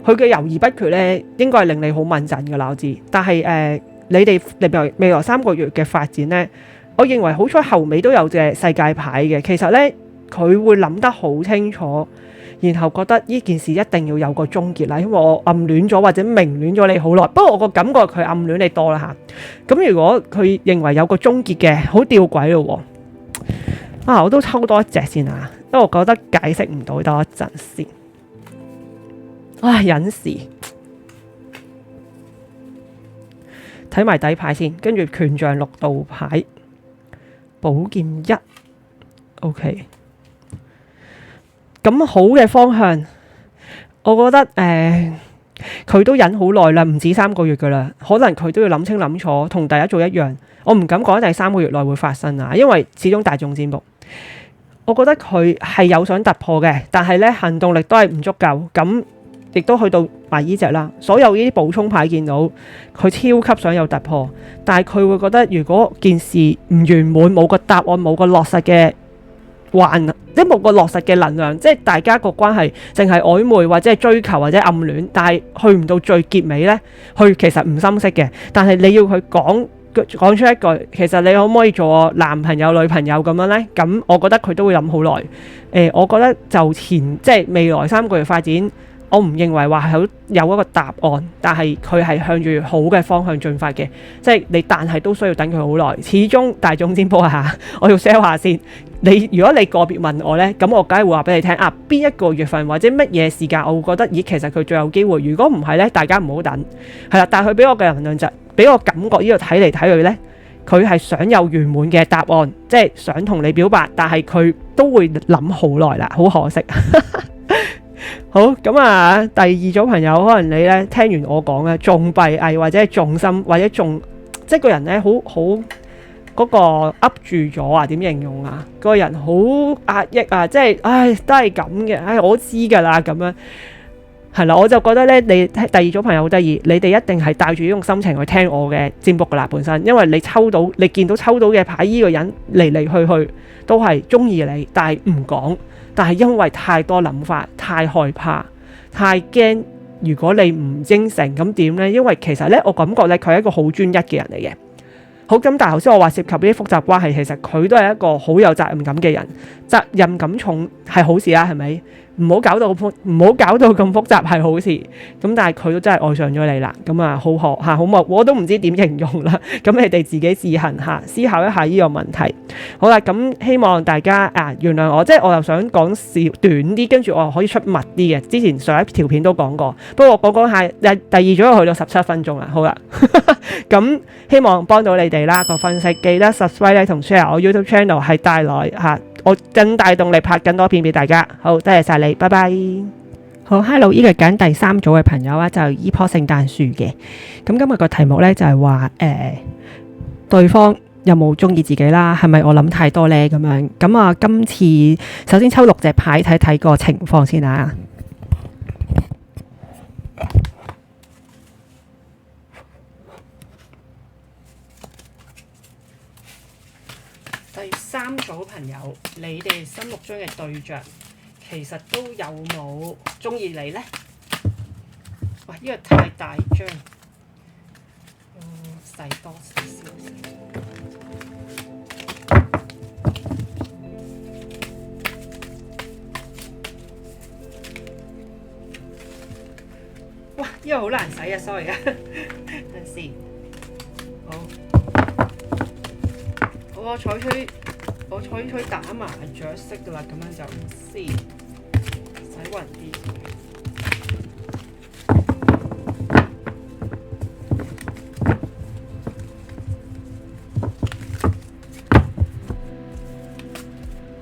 佢嘅猶豫不決呢，應該係令你好敏陣㗎啦，我知。但係你哋未來3個月嘅發展呢，我認為好彩後尾都有隻世界牌嘅。其實呢，佢會諗得好清楚。然後覺得呢件事一定要有個終結啦，因為我暗戀咗或者明戀咗你好耐，不過我個感覺佢暗戀你多啦嚇。咁如果佢認為有個終結嘅，好吊詭咯喎。我都抽多一隻先啊，因為我覺得解釋唔到，多一陣先。隱士，睇埋底牌先，跟住權杖6道牌，寶劍1 ，OK。咁好嘅方向，我覺得佢都忍好耐啦，唔止3個月噶啦，可能佢都要諗清諗楚，同第一組一樣。我唔敢講第3個月內會發生啊，因為始終大眾占卜，我覺得佢係有想突破嘅，但係呢行動力都係唔足夠，咁亦都去到埋呢隻啦。所有呢啲補充牌見到佢超級想有突破，但係佢會覺得如果件事唔圓滿，冇個答案，冇個落實嘅即冇個落實嘅能量，即係大家個關係淨係曖昧或者係追求或者暗戀，但係去唔到最結尾呢，佢其實唔心息嘅。但係你要佢講出一句，其實你可唔可以做我男朋友女朋友咁樣呢？咁我覺得佢都會諗好耐。我覺得就即係未來3個月發展，我唔認為話係有一個答案，但係佢係向住好嘅方向進發嘅。即係你，但係都需要等佢好耐。始終大眾占卜下，我要 sell 下先。如果你個別問我呢，咁我梗係會話俾你聽邊一個月份或者乜嘢時間，我會覺得其實佢最有機會。如果唔係呢，大家唔好等。係啦，但係佢俾我嘅能量就俾我感覺呢度睇嚟睇去呢，佢係想有圓滿嘅答案，即係想同你表白，但係佢都會諗好耐啦，好可惜。好咁啊，第二組朋友可能你呢聽完我講咧，仲閉翳或者係重心或者仲即係個人呢好嗰個噏住咗啊，點形容啊？個人好壓抑啊，即係唉都係咁嘅，我知㗎啦咁樣。係啦，我就覺得咧，你第二組朋友好得意，你哋一定係帶住呢種心情去聽我嘅占卜噶啦，本身，因為你見到抽到嘅牌，呢個人嚟嚟去去都係中意你，但係唔講，但係因為太多諗法，太害怕，太驚，如果你唔應承咁點呢？因為其實咧，我感覺咧，佢係一個好專一嘅人嚟嘅。好咁，但係頭先我話涉及呢啲複雜關係，其實佢都係一個好有責任感嘅人，責任感重係好事啦，係咪？唔好搞到咁複雜係好事。咁但係佢都真係愛上咗你啦。咁啊，好學嚇，好冇，我都唔知點形容啦。咁你哋自己自行嚇思考一下呢個問題。好啦，咁希望大家原諒我，即係我又想講短啲，跟住我又可以出密啲嘅。之前上一條片都講過，不過講下第二組去到17分鐘啦。好啦，咁希望幫到你哋啦個分析，記得 subscribe 同 share 我 YouTube channel 係帶來我更大動力拍更多片俾大家。好，多謝晒你，拜拜。好 ，hello， 呢個揀第3組嘅朋友啊，就係依棵聖誕樹嘅。咁今日個題目呢，就係話對方有冇中意自己啦？係咪我諗太多呢？咁樣咁啊，今次首先抽6隻牌睇睇個情況先啊。第3組朋友，你哋心目中嘅對象，其實都有冇中意你呢？哇！呢個太大張，細多少少。哇！呢個好難洗啊，sorry啊，等陣先。好。我採取打麻雀式噶啦，咁樣就先洗勻啲。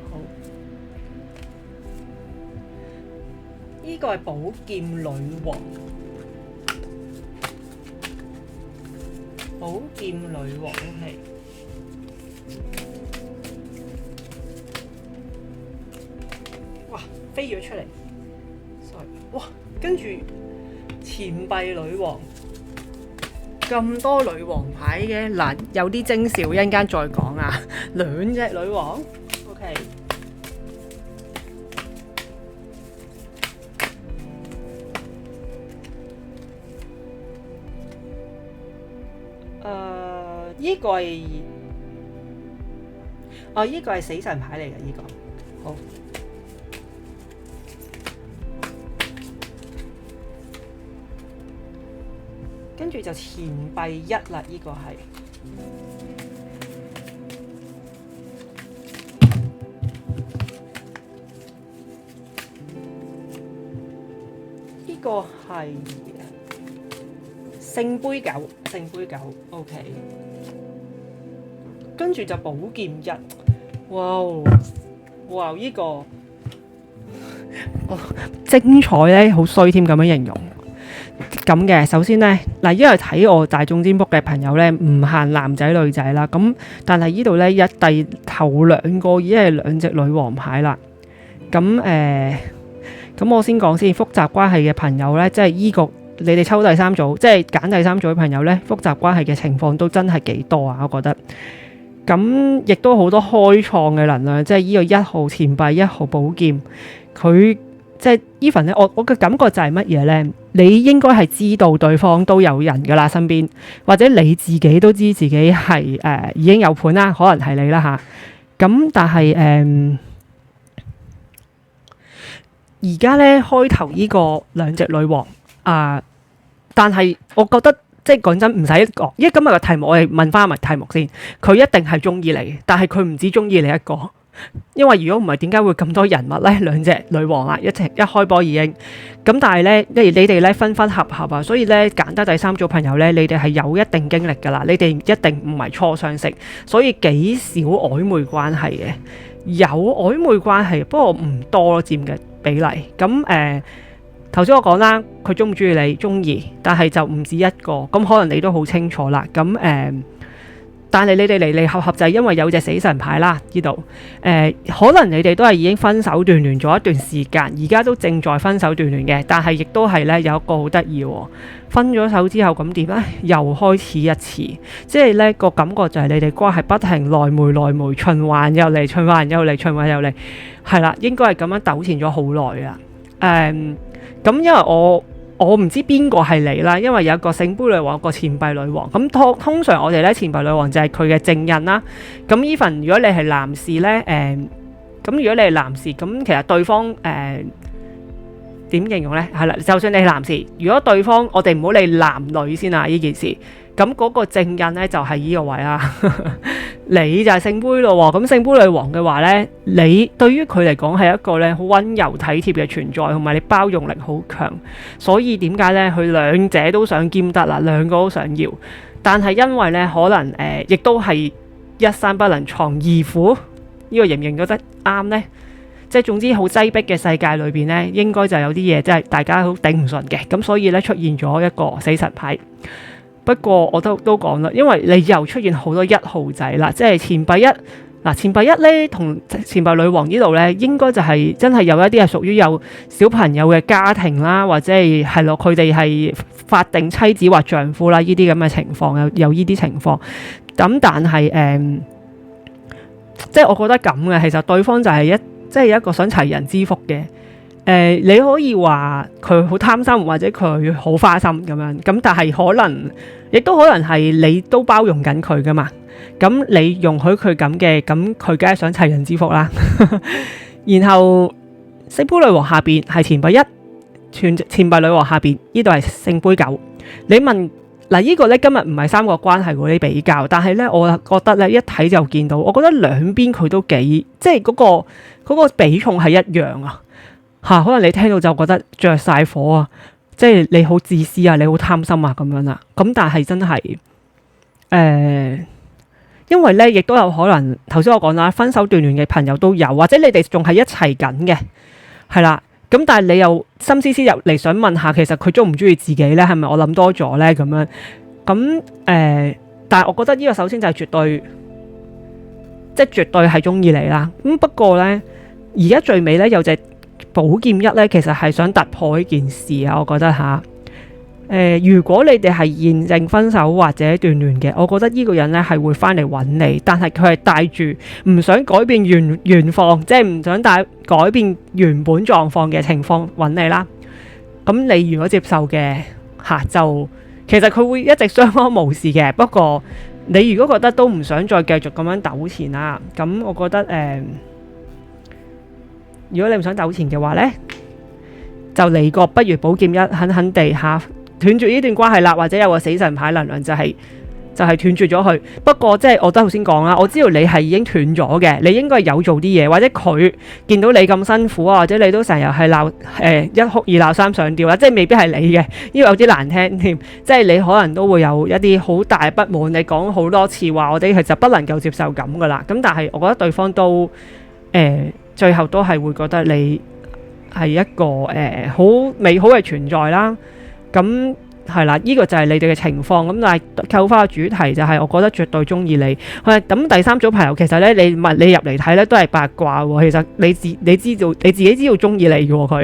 好，呢個係寶劍女王，寶劍女王係。飛咗出嚟 ，sorry， 哇！跟住錢幣女王，咁多女王牌嘅，嗱有啲徵兆，一陣間再講啊。2隻女王 ，OK。依個係，依個係死神牌嚟嘅，依個好。跟住就錢幣1啦，呢個係呢個係聖杯9 ，OK。跟住就寶劍1，哇！呢個精彩咧，好衰添咁樣形容。咁嘅，首先呢，嗱，因為睇我大眾占卜嘅朋友呢，唔限男仔女仔啦。咁但係呢度呢，第頭2個已經係2隻女王牌啦。咁我先講先，複雜關係嘅朋友呢，即係依個你哋抽第3組，即係揀第3組嘅朋友呢，複雜關係嘅情況都真係幾多啊，我覺得。咁亦都好多開創嘅能量，即係呢個1號錢幣1號寶劍，佢。即係 even 咧，我嘅感覺就係乜嘢咧？你應該係知道對方都有人噶啦，身邊或者你自己都知自己係已經有伴啦，可能係你啦嚇。咁但係而家咧開頭呢個2隻女王但係我覺得即係講真唔使講，因為今日嘅題目我哋問翻埋題目先，佢一定係中意你，但係佢唔止中意你一個。因為如果唔係，點解會咁多人物咧？2隻女王啊，一開波已經咁，但係咧，你哋咧分合啊，所以咧揀得第3組朋友咧，你哋係有一定經歷噶啦，你哋一定唔係初相識，所以幾少曖昧關係嘅，有曖昧關係，不過唔多佔嘅比例。咁頭先我講啦，佢中唔中意你？中意，但係就唔止一個，咁可能你都好清楚啦。咁但係你哋離離合合就係因為有隻死神牌啦，呢度可能你哋都係已經分手斷聯咗一段時間，而家都正在分手斷聯嘅，但係亦都係咧有一個好得意喎，分咗手之後咁點咧？又開始一次，即係咧個感覺就係你哋關係不停來回循環又嚟，循環又嚟，循環又嚟，係啦，應該係咁樣糾纏咗好耐啦。咁因為我唔知邊個係你啦，因為有一個聖杯女王，有個錢幣女王。咁通常我哋咧錢幣女王就係佢嘅正印啦。咁 even 如果你係男士咧，咁如果你係男士，咁其實對方點形容咧？係啦，就算你係男士，如果對方我哋唔好理男女先啊，呢件事。咁嗰個正印咧就係呢個位啦，你就係聖杯咯喎。咁聖杯女王嘅話咧，你對於佢嚟講係一個咧好溫柔體貼嘅存在，同埋你包容力好強，所以點解咧佢兩者都想兼得啦，兩個都想要，但係因為咧可能亦都係一山不能藏二虎，呢個認唔認覺得啱咧？即係總之好擠迫嘅世界裏邊咧，應該就有啲嘢即係大家都頂唔順嘅，咁所以咧出現咗一個死神牌。不過我都講啦，因為你又出現好多一號仔啦，即係錢幣一嗱，錢幣一咧同錢幣女王呢度咧，應該就係真係有一啲係屬於有小朋友嘅家庭啦，或者係咯，佢哋係法定妻子或丈夫啦，呢啲咁嘅情況有呢啲情況。咁但係即係我覺得咁嘅，其實對方就係即係一個想齊人之福嘅。你可以話佢好貪心或者佢好花心咁樣，咁但係可能亦都可能係你都包容緊佢噶嘛，咁你容許佢咁嘅，咁佢梗係想齊人之福啦。然後聖杯女王下邊係錢幣一，錢幣女王下邊呢度係聖杯九。你問嗱，呢個咧今日唔係三角關係嗰啲比較，但係咧我覺得咧一睇就見到，我覺得兩邊佢都幾即係嗰個比重係一樣啊。可能你聽到就覺得着晒火啊，即係你好自私啊，你好貪心啊咁樣啦。咁但係真係因為咧亦都有可能頭先我講啦，分手斷聯嘅朋友都有，或者你哋仲係一齊緊嘅，係啦。咁但係你又心思思入嚟想問下，其實佢中唔中意自己咧？係咪我諗多咗咧？咁樣咁但係我覺得呢個首先就係絕對係中意你啦。咁不過咧，而家最尾咧有隻寶劍一咧，其實係想突破呢件事啊，我覺得如果你哋係現正分手或者斷聯嘅，我覺得呢個人咧係會翻嚟揾你，但係佢係帶住唔想改變原況，即係唔想改變原本狀況嘅情況揾你啦。咁你如果接受嘅就其實佢會一直相安無事嘅。不過你如果覺得都唔想再繼續咁樣糾纏啦，咁我覺得如果你唔想糾纏嘅話呢，就嚟個不如寶劍一，狠狠地斷絕呢段關係啦，或者有個死神牌能量就係斷絕咗佢。不過即係我都頭先講啦，我知道你係已經斷咗嘅，你應該有做啲嘢，或者佢見到你咁辛苦啊，或者你都成日係鬧一哭二鬧三上吊啦，即係未必係你嘅，呢個有啲難聽添。即係你可能都會有一啲好大不滿，你講好多次話我哋其實不能夠接受咁噶啦。咁但係我覺得對方都最後都係會覺得你係一個好美好嘅存在啦。咁係啦，呢個就係你哋嘅情況。咁但係扣翻個主題就係，我覺得絕對中意你。咁第三組朋友其實咧，你入嚟睇咧都係八卦喎。其實你自己知道中意你嘅喎佢，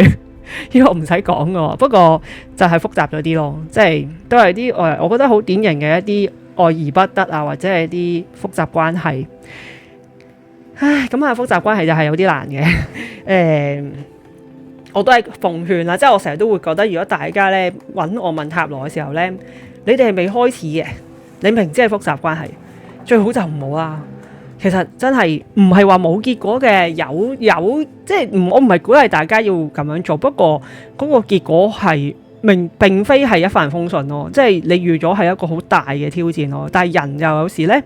呢個唔使講嘅。不過就係複雜咗啲咯，即係都係啲我覺得好典型嘅一啲愛而不得啊，或者係啲複雜關係。咁複雜關係就係有啲難嘅。我都係奉勸啦，即係我成日都會覺得，如果大家咧揾我問塔羅嘅時候咧，你哋係未開始嘅，你明知係複雜關係，最好就唔好啦。其實真係唔係話冇結果嘅，有即係我唔係鼓勵大家要咁樣做，不過嗰個結果係並非係一帆風順咯，即係你預咗係一個好大嘅挑戰咯。但係人又有時咧，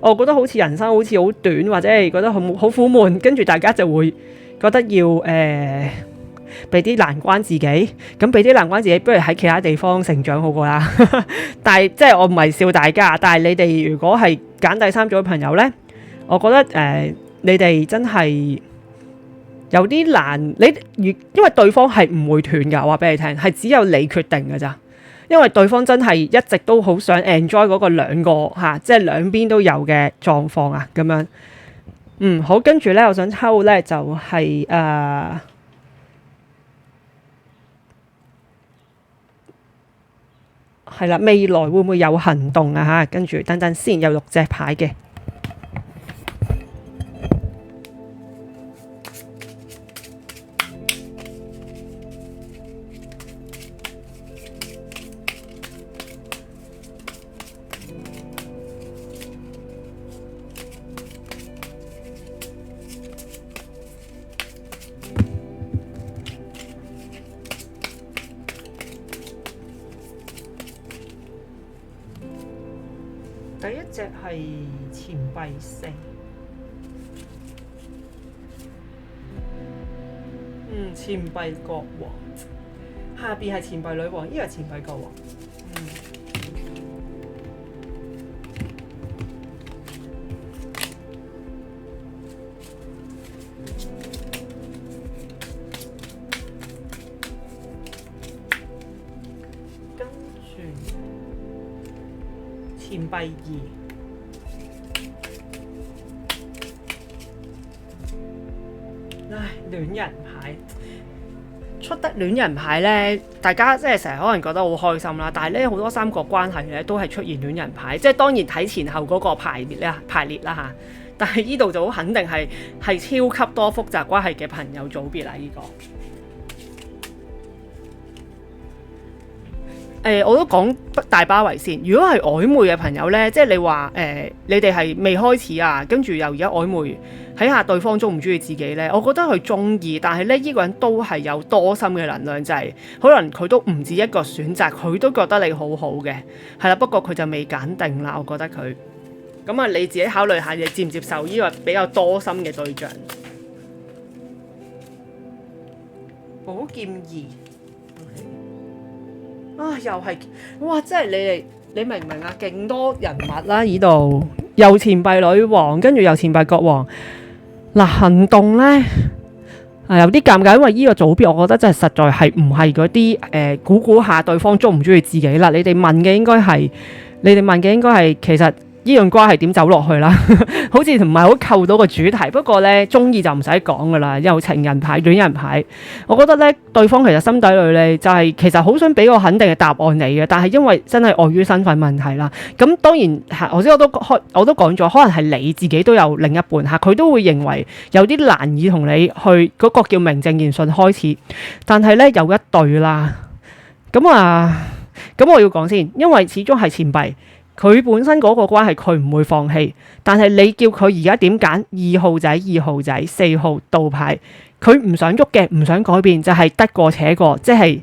我覺得好似人生好似好短，或者係覺得好苦悶，跟住大家就會覺得要俾啲難關自己，咁俾啲難關自己，不如喺其他地方成長好過啦。但係即係我唔係笑大家，但係你哋如果係揀第三組嘅朋友呢，我覺得你哋真係有啲難，因為對方係唔會斷㗎，話俾你聽，係只有你決定㗎咋。因為對方真係一直都好想 enjoy 嗰個兩個即係兩邊都有嘅狀況啊，咁樣。好，跟住咧，我想抽咧就係係啦，未來會唔會有行動啊？跟住等等先，有6隻牌嘅。第一隻係錢幣4，錢幣國王，下邊係錢幣女王，呢個係錢幣國王。跟住錢幣2。戀人牌出得戀人牌呢，大家即係成日可能覺得好開心啦。但係咧好多三角關係咧都係出現戀人牌，即係當然睇前後嗰個排列啦嚇。但係呢度就好肯定係超級多複雜關係嘅朋友組別啦。呢個我都講大包圍先。如果係曖昧嘅朋友呢，即係你話你哋係未開始啊，跟住又而家曖昧，睇下對方中唔中意自己呢？我覺得佢中意，但係呢，呢個人都係有多心嘅能量，就係可能佢都唔止一個選擇，佢都覺得你好好嘅，係啦。不過佢就未揀定啦，我覺得佢咁啊，你自己考慮下，你接唔接受呢個比較多心嘅對象？寶劍2。又係哇！即係你明唔明啊？勁多人物啦，呢度又錢幣女王，跟住又錢幣國王。嗱，行動呢，有啲尷尬，因為呢個組別我覺得真係實在係唔係嗰啲估下對方中唔中意自己啦。你哋問嘅應該係其實呢樣關係點走落去啦？好似唔係好扣到個主題。不過呢，中意就唔使講噶啦，有情人牌、戀人牌。我覺得呢，對方其實心底裏呢，就係其實好想俾個肯定嘅答案你嘅，但係因為真係礙於身份問題啦。咁當然頭先我都講咗，可能係你自己都有另一半嚇，佢都會認為有啲難以同你去嗰個叫名正言順開始。但係呢，有一對啦，咁我要講先，因為始終係錢幣。佢本身嗰個關係佢唔會放棄，但係你叫佢而家點揀？2號仔、2號仔、4號倒牌，佢唔想喐嘅，唔想改變，就係得過且過，即係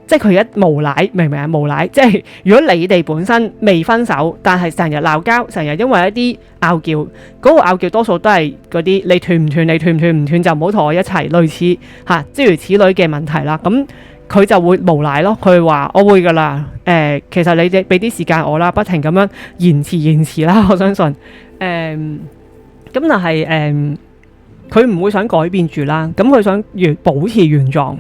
佢一無賴，明唔明啊？無賴，即係如果你哋本身未分手，但係成日鬧交，成日因為一啲拗撬，嗰個拗撬多數都係嗰啲你斷唔斷，你斷唔斷，唔斷就唔好同我一齊，類似諸如此類嘅問題啦。咁佢就會無賴咯，佢話我會噶啦，其實你哋俾啲時間我啦，不停咁樣延遲啦，我相信，咁但係佢唔會想改變住啦，咁佢想保持原狀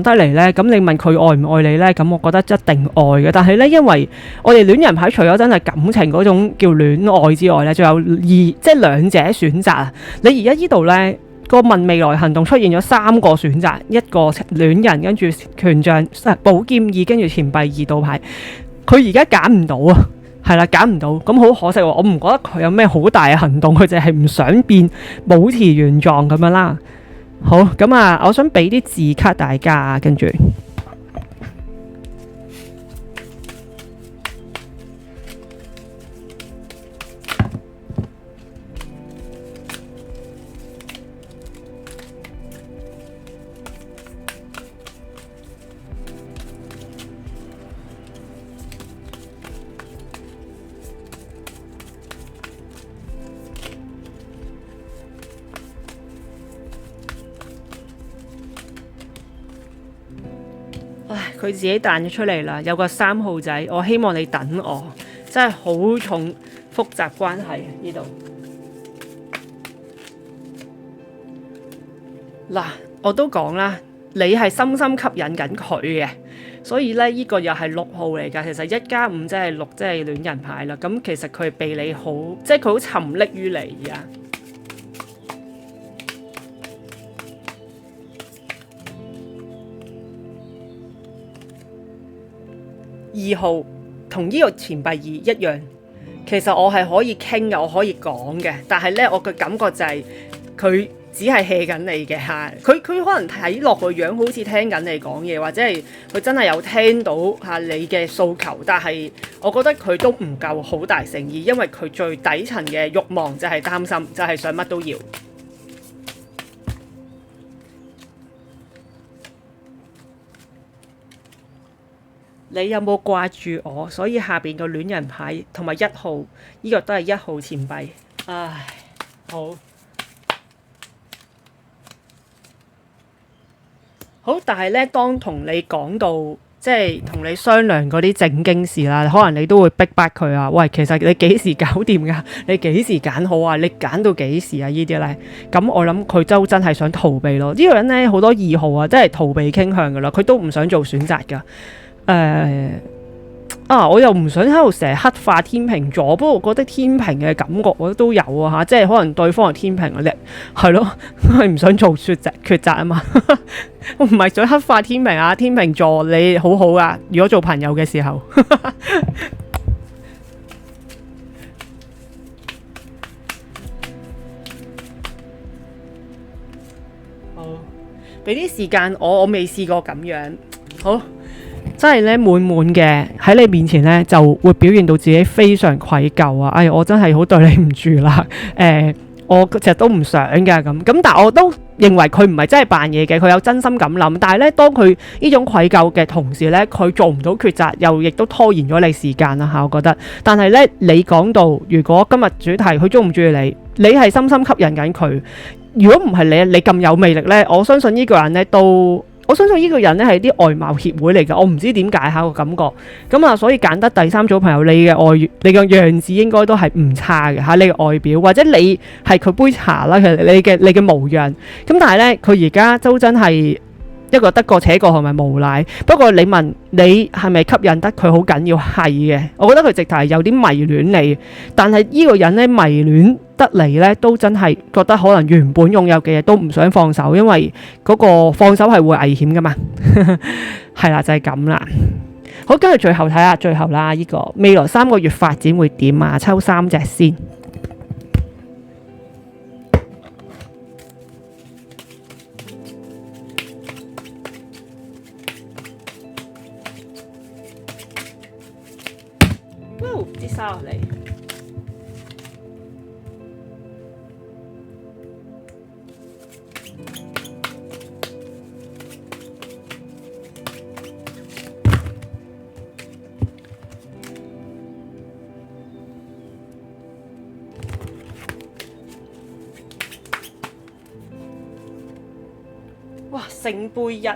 得嚟呢。咁你問佢愛唔愛你呢？咁我覺得一定愛嘅，但係呢，因為我哋戀人牌除咗真係感情嗰種叫戀愛之外呢，仲有即係兩者選擇啊！你而家呢度呢，個問未來行動出現咗3個選擇，一個戀人，跟住權杖、寶劍2，跟住錢幣2倒牌，佢而家揀唔到啊，係啦，揀唔到，咁好可惜喎。我唔覺得佢有咩好大嘅行動，佢就係唔想變，保持原狀咁樣啦。好，咁我想俾啲字卡大家，跟住。佢自己彈咗出嚟啦，有個3號仔，我希望你等我，真係好重複雜關係呢度。嗱，我都講啦，你係深深吸引緊佢嘅，所以咧呢個又係6號嚟㗎。其實1加5即係6，即係戀人牌啦。咁其實佢係被你好，即係佢好沉溺於你啊。2號同呢個錢幣2一樣，其實我係可以傾嘅，我可以講嘅，但係咧我嘅感覺就係佢只係 hea 緊你嘅嚇，佢可能睇落個樣好似聽緊你講嘢，或者係佢真係有聽到嚇你嘅訴求，但係我覺得佢都唔夠好大誠意，因為佢最底層嘅慾望就係擔心，就係想乜都要。你有冇掛住我？所以下邊個戀人牌同埋1號，呢個都係1號錢幣。唉，好。好，但係咧，當同你講到即係同你商量嗰啲正經事啦，可能你都會逼迫佢啊。喂，其實你幾時搞掂㗎？你幾時揀好啊？你揀到幾時啊？呢啲咧，咁我諗佢都真係想逃避咯。呢個人咧好多2號啊，真係逃避傾向㗎啦，佢都唔想做選擇㗎。我又唔想喺度成日黑化天秤座，不過我覺得天秤嘅感覺我都有啊嚇，即係可能對方係天秤嗰啲，係咯，係唔想做抉擇啊嘛。我唔係想黑化天秤啊，天秤座你好好啊，如果做朋友嘅時候。好，俾啲時間我未試過咁樣。好。真係咧滿滿嘅喺你面前咧，就會表現到自己非常愧疚啊！哎，我真係好對你唔住啦。我其實都唔想㗎咁，但係我都認為佢唔係真係扮嘢嘅，佢有真心咁諗。但係咧，當佢呢種愧疚嘅同時咧，佢做唔到抉擇，又亦都拖延咗你時間啦嚇。我覺得，但係咧，你講到如果今日主題佢中唔中意你，你係深深吸引緊佢。如果唔係你咁有魅力咧，我相信呢個人咧都。我相信呢個人咧係啲外貌協會嚟嘅，我唔知點解下個感覺咁啊，所以揀得第3組朋友，你嘅樣子應該都係唔差嘅嚇，你嘅外表或者你係佢杯茶啦，其實你嘅模樣咁，但係咧佢而家都真係一個得過且過同埋無賴。不過你問你係咪吸引得佢好緊要？係嘅，我覺得佢直頭係有啲迷戀你，但係呢個人咧迷戀得嚟咧都真係覺得可能原本擁有嘅嘢都唔想放手，因為嗰個放手係會危險噶嘛。係啦，就係咁啦。好，跟住最後睇下最後啦，呢個未來3個月發展會點啊？抽3隻先。啲沙落嚟。哇！聖杯1，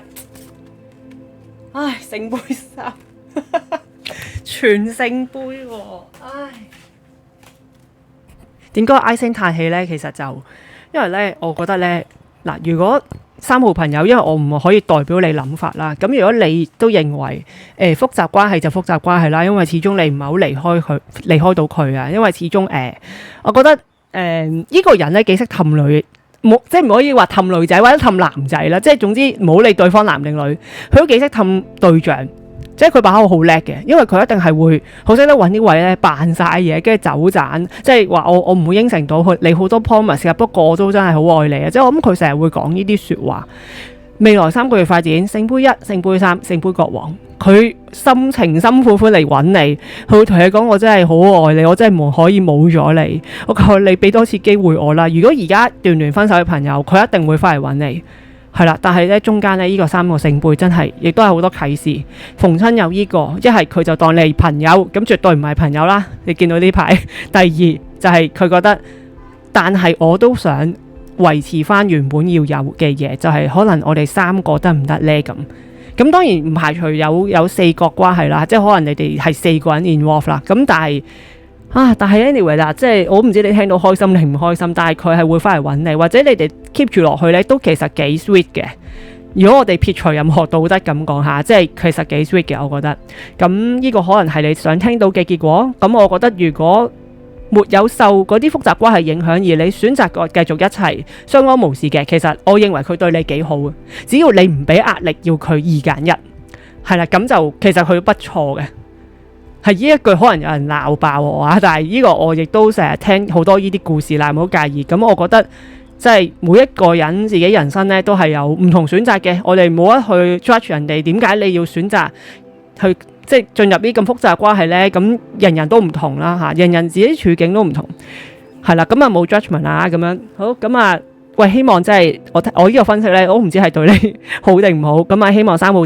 唉，聖杯3。全聖杯喎，唉，點解唉聲嘆氣呢？其實就因為呢，我覺得呢，嗱，如果3號朋友，因為我唔可以代表你諗法啦。咁如果你都認為複雜關係就複雜關係啦，因為始終你唔係好離開到佢啊。因為始終我覺得呢個人呢幾識氹女，即係唔可以話氹女仔或者氹男仔啦。即係總之唔好理對方男定女，佢都幾識氹對象。即係佢把口好叻嘅，因為佢一定係會好識得揾啲位咧扮晒嘢，跟住走盞，即係話我唔會應承到佢你好多 promise 嘅，不過我都真係好愛你啊！即係我諗佢成日會講呢啲説話。未來3個月發展，聖杯1、聖杯3、聖杯國王，佢情深款款嚟揾你，佢會同你講我真係好愛你，我真係唔可以冇咗你，我求你俾多次機會我啦。如果而家斷聯分手嘅朋友，佢一定會翻嚟揾你。係啦，但係咧中間咧呢個3個聖杯真係亦都係好多啟示。逢親有呢個，一係佢就當你係朋友，咁絕對唔係朋友啦。你見到呢牌。第二就係佢覺得，但係我都想維持翻原本要有嘅嘢，就係可能我哋3個得唔得呢？咁當然唔排除有4角關係啦，即係可能你哋係4個人 involve 啦。咁但係 anyway 啦，即係我唔知你聽到開心定唔開心，但係佢係會翻嚟揾你，或者你哋 keep 住落去咧，都其實幾 sweet 嘅。如果我哋撇除任何道德咁講下，即係其實幾 sweet 嘅，我覺得。咁呢個可能係你想聽到嘅結果。咁我覺得如果沒有受嗰啲複雜關係影響，而你選擇繼續一齊相安無事嘅，其實我認為佢對你幾好嘅。只要你唔俾壓力要佢2揀1，係啦，咁就其實佢不錯嘅。係呢一句可能有人鬧爆我啊，但係呢個我亦都成日聽好多呢啲故事啦，唔好介意。咁我覺得即係每一個人自己人生咧都係有唔同選擇嘅，我哋冇得去 judge 人哋點解你要選擇去即係進入呢咁複雜關係呢。咁人人都唔同啦嚇，人人自己處境都唔同，係啦，咁啊冇 judgment 啦咁樣。好，咁啊喂，希望即係我呢個分析呢，我唔知係對你好定唔好。咁啊希望3號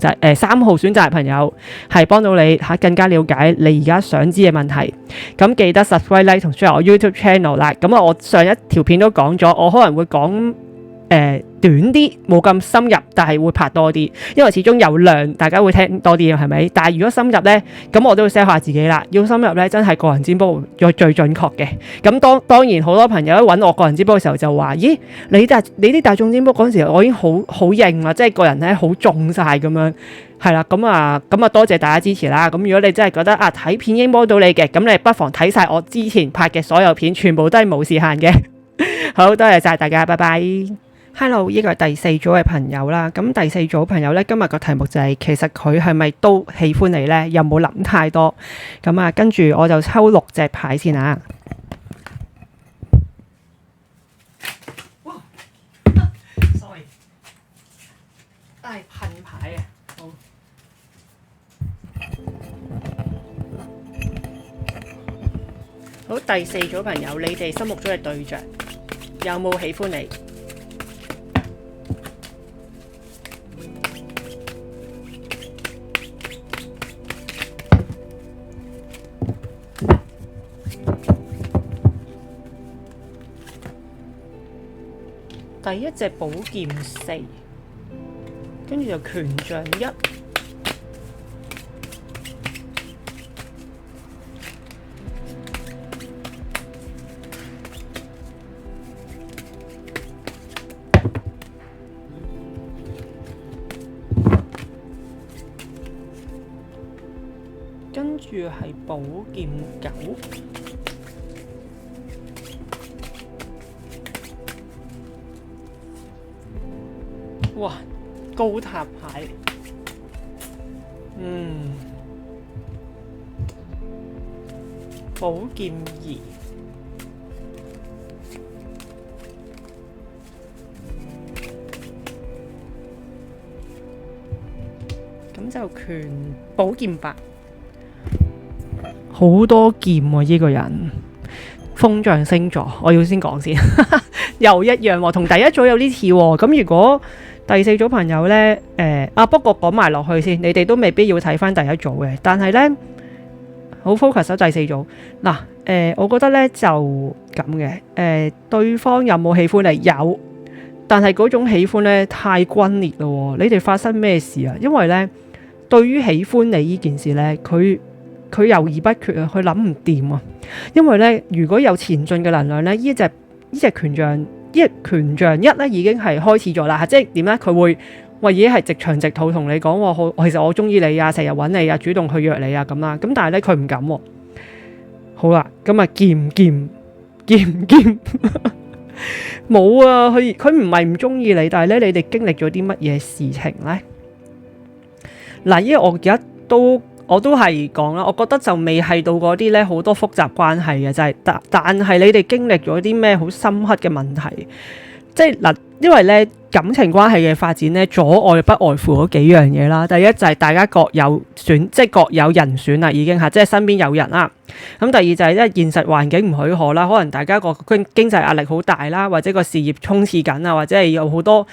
選擇嘅朋友係幫到你嚇更加了解你而家想知嘅問題。咁記得 subscribe、like 同 share 我 YouTube channel 啦。咁啊我上一條片都講咗，我可能會講短啲，冇咁深入，但係會拍多啲，因為始終有量，大家會聽多啲嘅，係咪？但係如果深入呢，咁我都會 set 下自己啦。要深入呢，真係個人占卜最準確嘅。咁當然好多朋友揾我個人占卜嘅時候就話：咦，你啲大眾占卜嗰陣時，我已經好認啦，即係個人咧好中晒咁樣。係啦，咁啊多謝大家支持啦。咁如果你真係覺得睇片已經幫到你嘅，咁你不妨睇晒我之前拍嘅所有片，全部都係無時限嘅。好，多謝晒大家，拜拜。Hello， 呢個係第4組嘅朋友啦。咁第4組朋友呢，今日個題目就係其實佢係咪都喜歡你呢？有冇諗太多？咁啊，跟住我就抽6隻牌先啊。哇，sorry，係噴牌啊。好，第4組朋友，你哋心目中嘅對象有冇喜歡你？第一隻寶劍4，跟住就權杖1，跟住係寶劍9。哇，高塔牌，寶劍2，咁就寶劍8，好多劍喎呢個人。風象星座，我要先講先，又一樣喎，同第一組有啲似喎。咁如果第4組朋友呢，不過講埋落去先，你哋都未必要睇翻第一組嘅。但係呢，好 focus 喺第4組嗱，我覺得呢就咁嘅，對方有冇喜歡你？有，但係嗰種喜歡呢太轟烈咯。你哋發生咩事啊？因為呢，對於喜歡你呢件事呢，佢猶豫不決啊，佢諗唔掂啊。因為咧，如果有前進嘅能量咧，呢隻權杖1咧已經係開始咗啦，即係點咧？佢會已經係直腸直肚同你講，其實我中意你啊，成日揾你啊，主動去約你啊咁啦。咁但係咧，佢唔敢喎。好啦，咁啊劍冇啊，佢唔係唔中意你，但係咧，你哋經歷咗啲乜嘢事情咧？嗱，因為我而家我都係講啦，我覺得就未係到嗰啲咧好多複雜關係嘅，就係但係你哋經歷咗啲咩好深刻嘅問題？即係嗱，因為咧感情關係嘅發展咧，阻礙不外乎嗰幾樣嘢啦。第一就係大家各有即係各有人選啦，已經即係身邊有人啦。咁第二就係因為現實環境唔許可啦，可能大家個經濟壓力好大啦，或者個事業衝刺緊啊，或者係有好多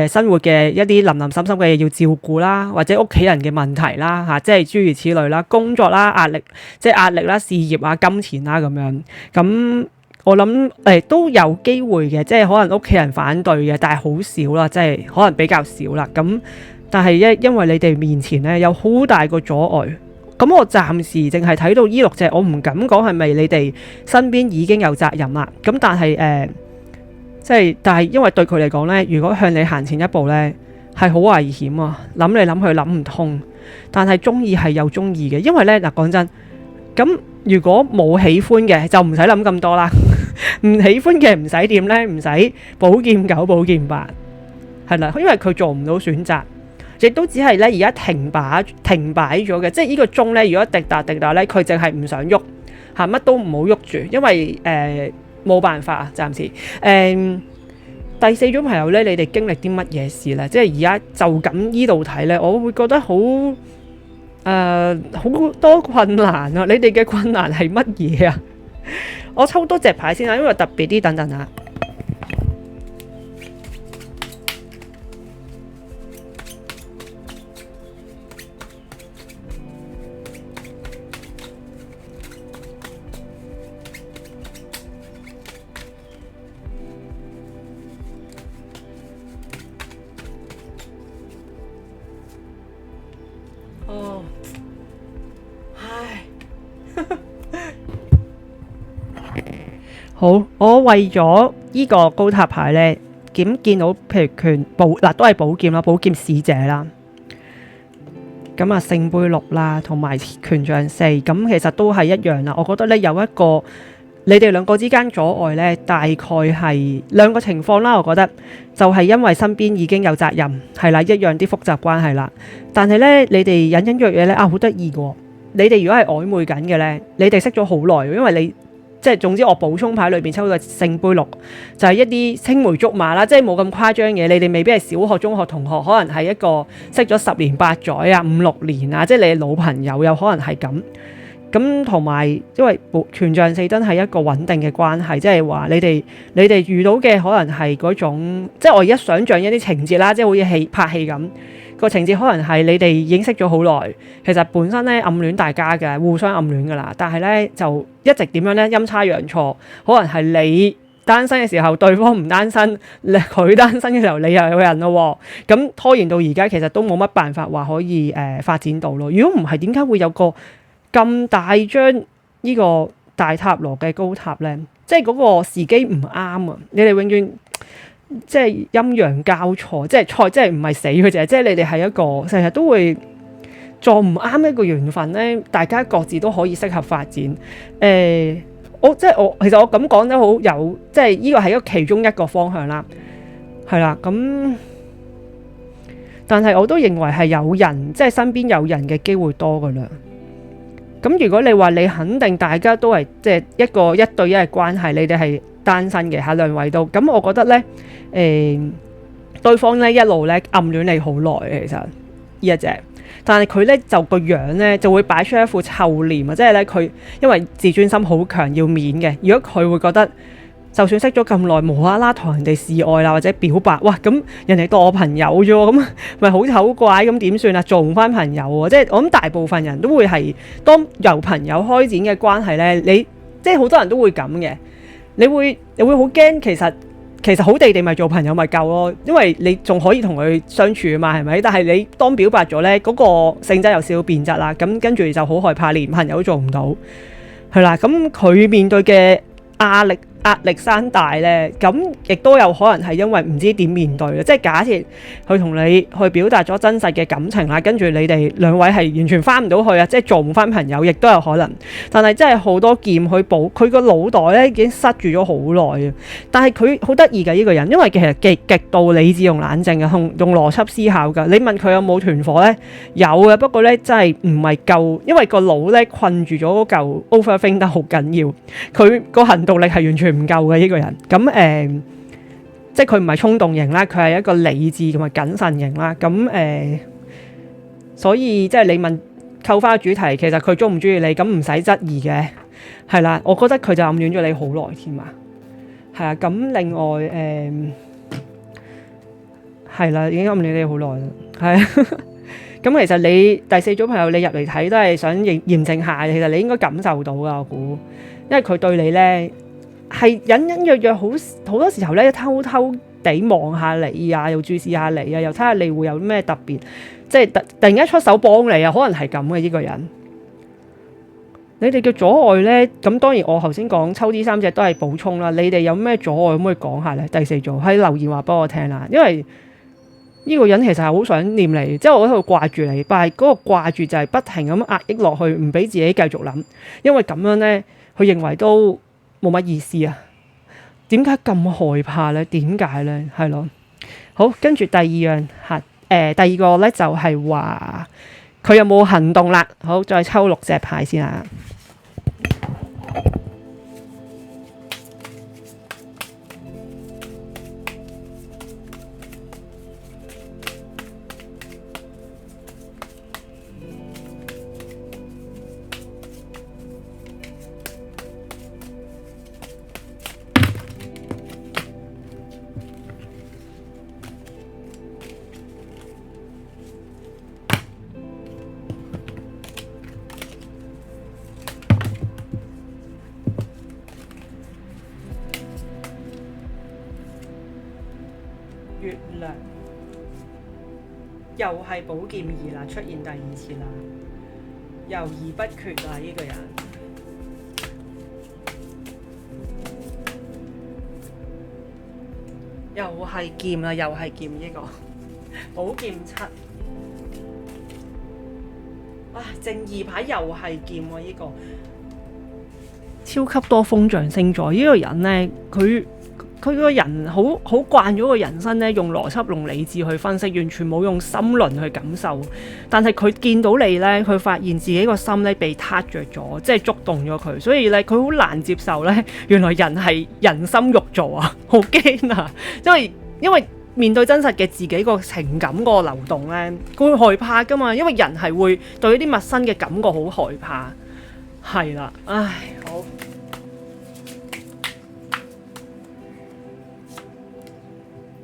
生活嘅一啲林林深深嘅嘢要照顧啦，或者屋企人嘅問題啦，即係諸如此類啦，工作啦壓力，即係壓力啦，事業啊，金錢啦咁樣。咁我諗都有機會嘅，即係可能屋企人反對嘅，但係好少啦，即係可能比較少啦。咁但係因為你哋面前咧有好大個阻礙，咁我暫時淨係睇到呢6隻，我唔敢講係咪你哋身邊已經有責任啦。咁但係但係因為對佢嚟講咧，如果向你行前一步咧，係好危險啊！諗嚟諗去諗唔通，但係中意係有中意嘅，因為呢，嗱講真，咁如果冇喜歡嘅就唔使諗咁多啦，唔喜歡嘅唔使點呢？唔使寶劍9寶劍8，係啦，因為佢做唔到選擇，亦都只係呢而家停擺咗嘅，即係呢個鐘呢，如果滴答呢，佢淨係唔想喐嚇，乜都唔好喐住，因為冇辦法啊，暫時第四種朋友呢，你哋經歷啲乜嘢事呢？即係而家就咁呢度睇呢，我會覺得好多困難啊！你哋嘅困難係乜嘢啊？我抽多隻牌先啦，因為特別啲，等等啊。哦，唉，好，我為咗呢個高塔牌呢，見到譬如權寶嗱都係寶劍啦，寶劍使者啦，咁啊聖杯6啦，同埋權杖4，咁其實都係一樣啦。我覺得呢，有一個你哋兩個之間阻礙呢，大概係兩個情況啦。我覺得就係因為身邊已經有責任，係啦，一樣啲複雜關係啦。但係呢，你哋隱隱約約呢，好得意嘅。你哋如果係曖昧緊嘅呢，你哋識咗好耐，因為你即係總之我補充牌裏邊抽到聖杯6，就係一啲青梅竹馬啦，即係冇咁誇張嘅。你哋未必係小學、中學同學，可能係一個識咗10年8載啊、5、6年啊，即係你係老朋友，有可能係咁。咁同埋，因為權杖4真係一個穩定嘅關係，即係話你哋遇到嘅可能係嗰種，即係我而家想像一啲情節啦，即係好似拍戲咁，個情節可能係你哋已經識咗好耐，其實本身咧暗戀大家嘅，互相暗戀噶啦，但係咧就一直點樣咧陰差陽錯，可能係你單身嘅時候對方唔單身，佢單身嘅時候你又有人咯，咁拖延到而家其實都冇乜辦法話可以發展到咯。如果唔係，點解會有個咁大張呢個大塔羅嘅高塔呢？即係嗰個時機唔啱啊！你哋永遠即係陰陽交錯，即係唔係死佢啫，即係你哋係一個成日都會撞唔啱一個緣分呢，大家各自都可以適合發展。其實我咁講都好有，即係呢個係其中一個方向啦，係啦。咁但係我都認為係有人，即係身邊有人嘅機會多噶啦。咁如果你話你肯定大家都係即係一個1對1嘅關係，你哋係單身嘅，兩位都咁，我覺得呢，對方呢一路呢暗戀你好耐，其實呢一隻，但係佢呢就個樣呢就會擺出一副臭臉啊，即係呢，佢因為自尊心好強要面嘅，如果佢會覺得就算識咗咁耐，無啦啦同人哋示愛啦或者表白，哇咁人哋當我朋友啫喎，咁咪好醜怪，咁點算啊？做唔翻朋友喎，即係我諗大部分人都會係當由朋友開展嘅關係呢，你即係好多人都會咁嘅，你會好驚，其實好地地咪做朋友咪夠咯，因為你仲可以同佢相處啊嘛，係咪？但係你當表白咗呢，嗰個性質有少少變質啦，咁跟住就好害怕，連朋友都做唔到，係啦，咁佢面對嘅壓力山大呢，咁亦都有可能係因為唔知點面對，即係假設佢同你去表達咗真實嘅感情啦，跟住你哋兩位係完全翻唔到去啊，即係做唔翻朋友，亦都有可能。但係真係好多劍去補，佢個腦袋呢已經塞住咗好耐啊！但係佢好得意嘅呢個人，因為其實極度理智同冷靜嘅，用邏輯思考㗎。你問佢有冇團火呢？有嘅，不過呢真係唔係夠，因為個腦呢困住咗嗰嚿 overthink 得好緊要，佢個行動力係完全唔夠嘅呢個人，咁即係佢唔係衝動型啦，佢係一個理智同埋謹慎型啦，咁所以即係你問扣翻個主題，其實佢中唔中意你，咁唔使質疑嘅，係啦，我覺得佢就暗戀咗你好耐添啊，係啊，咁另外係啦，已經暗戀你好耐啦，係啊，咁其實你第4組朋友你入嚟睇都係想驗證下，其實你應該感受到噶，我估，因為佢對你呢。係隱隱約約好多時候咧，偷偷地望下你啊，又注視下你啊，又睇下你會有咩特別，即係突然間出手幫你啊，可能係咁嘅呢個人。你哋嘅阻礙呢，咁當然我頭先講抽啲3隻都係補充啦。你哋有咩阻礙可唔可以講下呢？第4組喺留言話俾我聽啦，因為呢個人其實係好想念你，即係我喺度掛住你，但係嗰個掛住就係不停咁壓抑落去，唔俾自己繼續諗，因為咁樣呢，佢認為都冇乜意思啊。點解咁害怕呢？點解呢？係咯。好，跟住第二樣第二個呢就係話佢有冇行動啦。好，再抽6隻牌先啦。月亮又係寶劍2啦，出現第2次啦，猶豫不決啊！呢個人又係劍啦，又係劍呢個寶劍7啊！正義牌又係劍喎，呢個超級多風象星座。呢個人呢，佢個人好慣咗個人生咧，用邏輯、用理智去分析，完全冇用心輪去感受。但係佢見到你咧，佢發現自己個心咧被撻着咗，即係觸動咗佢，所以咧佢好難接受咧。原來人係人心肉做啊，好驚啊！因為面對真實嘅自己個情感個流動咧，佢會害怕噶嘛。因為人係會對一啲陌生嘅感覺好害怕，係啦，唉，好。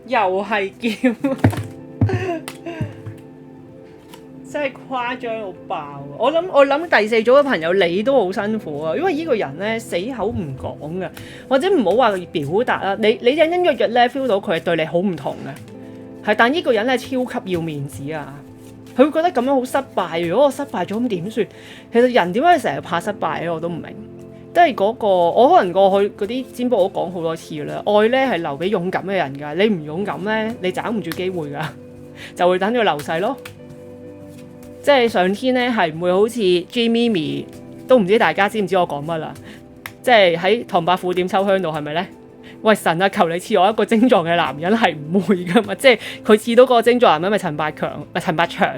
又係劍，真係誇張到爆啊！我諗第4組嘅朋友你都好辛苦啊，因為呢個人咧死口唔講嘅，或者唔好話表達啦。你隱隱約約咧 feel 到佢係對你好唔同嘅，係，但呢個人咧超級要面子啊！佢會覺得咁樣好失敗。如果我失敗咗咁點算？其實人點解成日怕失敗咧？我都唔明。即係嗰個，我可能過去嗰啲占卜我講好多次啦。愛咧係留俾勇敢嘅人㗎，你唔勇敢咧，你找唔住機會㗎，就會等佢流逝咯。即係上天咧係唔會好似 G Mimi， 都唔知大家知唔知我講乜啦？即係喺唐伯虎點秋香度係咪咧？喂，神啊，求你賜我一個精壯嘅男人，係唔會㗎嘛？即係佢賜到個精壯男人咪陳百祥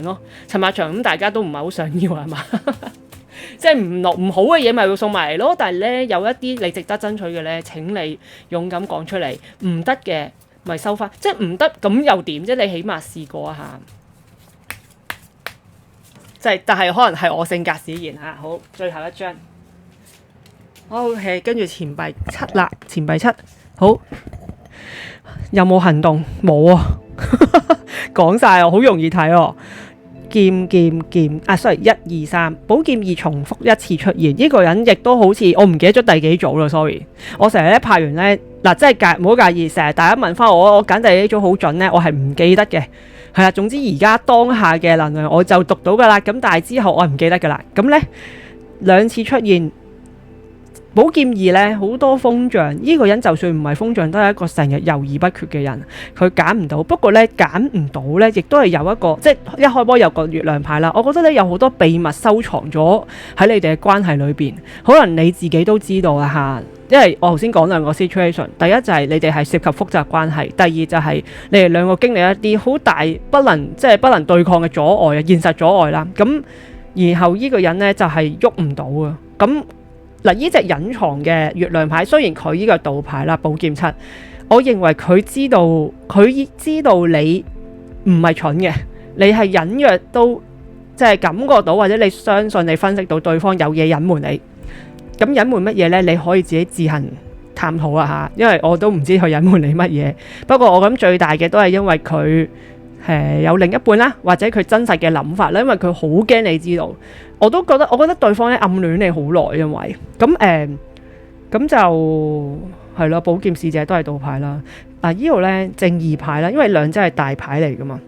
咯，陳百祥咁大家都唔係好想要係嘛？即係唔好嘅嘢咪會送埋嚟咯，但係咧有一啲你值得爭取嘅咧，請你勇敢講出嚟，唔得嘅咪收翻，即係唔得咁又點啫？你起碼試過一下，即係但係可能係我性格使然嚇。好，最後一張，OK，跟住錢幣7啦，錢幣7，好，有冇行動？冇啊，講晒我好容易睇哦。劍啊 sorry 1、2、3，寶劍2重複1次出現，呢個人亦都好似我唔記得咗第幾組啦 sorry， 我成日咧派完咧嗱，真係唔好介意，成日大家問翻我揀第幾組好準咧，我係唔記得嘅，係啦，總之而家當下嘅能量我就讀到噶啦，咁但係之後我唔記得噶啦，咁咧2次出現。寶劍2咧好多風象，呢個人就算唔係風象，都係一個成日猶豫不決嘅人。佢揀唔到，不過咧揀唔到咧，亦都係有一個即係一開波有個月亮牌啦。我覺得咧有好多秘密收藏咗喺你哋嘅關係裏邊，可能你自己都知道啊嚇。因為我頭先講2個 situation， 第一就係你哋係涉及複雜關係，第二就係你哋2個經歷一啲好大不能對抗嘅阻礙啊，現實阻礙啦。咁然後呢個人咧就係喐唔到啊，咁。嗱，呢隻隱藏嘅月亮牌，雖然佢呢個倒牌啦，寶劍7，我認為佢知道你唔係蠢嘅，你係隱約都即係感覺到，或者你相信你分析到對方有嘢隱瞞你。咁隱瞞乜嘢呢？你可以自己自行探討啊嚇，因為我都唔知佢隱瞞你乜嘢。不過我諗最大嘅都係因為佢有另一半啦，或者佢真實嘅諗法啦，因為佢好驚你知道。我覺得對方咧暗戀你好耐，因為咁就係咯，寶劍侍者都係倒牌啦。呢度咧正義牌啦，因為2隻係大牌嚟噶嘛，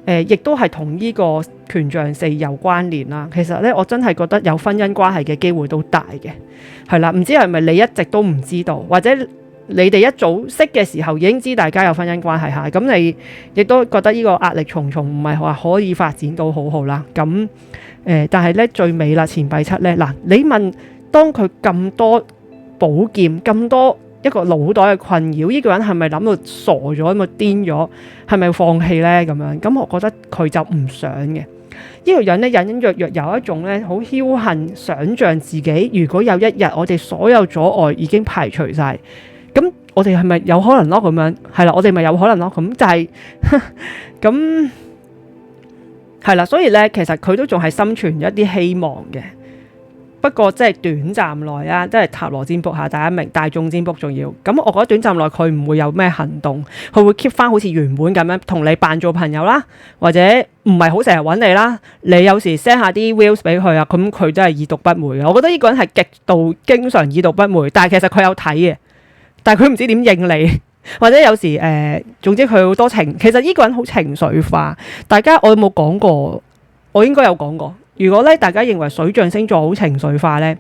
亦都係同呢個權杖4有關聯啦。其實咧，我真係覺得有婚姻關係嘅機會都大嘅，係啦。唔知係咪你一直都唔知道，或者你哋一早識嘅時候已經知大家有婚姻關係嚇，咁你亦都覺得呢個壓力重重，唔係話可以發展到好好啦。咁但係咧最尾啦，錢幣七咧嗱，你問當佢咁多寶劍，咁多一個腦袋嘅困擾，呢個人係咪諗到傻咗，咁啊癲咗，係咪放棄咧咁樣？咁我覺得佢就唔想嘅。呢個人咧隱隱約約有一種咧好僥倖，想像自己如果有一日我哋所有阻礙已經排除晒，咁我哋係咪有可能咯？咁樣係啦，我哋咪有可能咯？咁就係咁係啦，所以咧其實佢都仲係心存一啲希望嘅。不過即係短暫內啊，即係塔羅占卜下，大家明大眾占卜重要。咁我覺得短暫內佢唔會有咩行動，佢會 keep 翻好似原本咁樣同你扮做朋友啦，或者唔係好成日揾你啦。你有時 send 下啲 views 俾佢啊，咁佢都係已讀不回嘅。我覺得呢個人係極度經常已讀不回，但係其實佢有睇嘅，但係佢唔知點應你，或者有時總之佢好多情。其實呢個人好情緒化。大家我有冇講過？我應該有講過。如果咧大家認為水象星座好情緒化咧，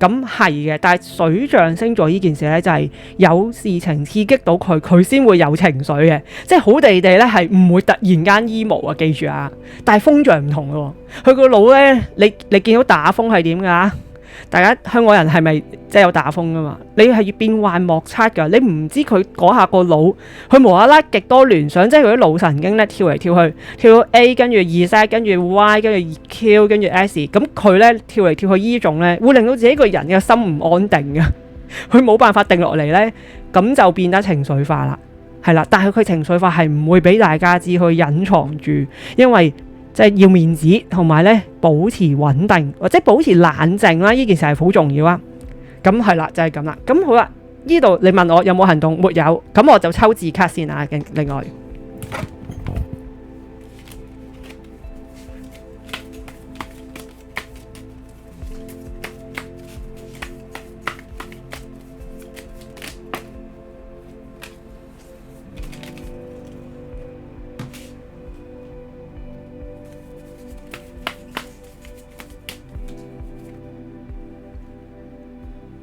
咁係嘅。但係水象星座呢件事咧就係有事情刺激到佢，佢先會有情緒嘅。即係好地地咧係唔會突然間 emo 啊，記住啊。但係風象唔同嘅喎，佢個腦咧，你見到打風係點㗎？大家香港人係咪即係有打風㗎嘛？你係要變幻莫測㗎，你唔知佢嗰下個腦，佢無啦啦極多聯想，即係佢啲腦神經咧跳嚟跳去，跳到 A 跟住 Z 跟住 Y 跟住 Q 跟住 S， 咁佢咧跳嚟跳去呢種咧，會令到自己個人嘅心唔安定嘅，佢冇辦法定落嚟咧，咁就變得情緒化啦，係啦。但係佢情緒化係唔會俾大家知，去隱藏住，因為即係要面子，同埋咧保持穩定或者保持冷靜啦，呢件事係好重要啊。咁係啦，就係咁啦。咁好啦，呢度你問我有冇行動？沒有。咁我就抽字卡先啊。另外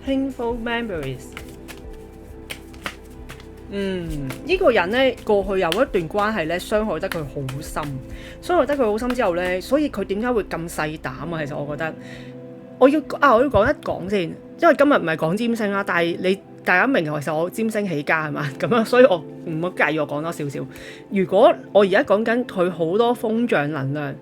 Painful memories。呢個人呢，過去有一段關係呢，傷害得佢好深，傷害得佢好深之後呢，所以佢點解會咁細膽啊？其實我覺得我要講一講先，因為今日唔係講占星啦，但係大家明其實我占星起家係嘛咁樣，所以我唔好介意我講多少少。如果我而家講緊佢好多風象能量，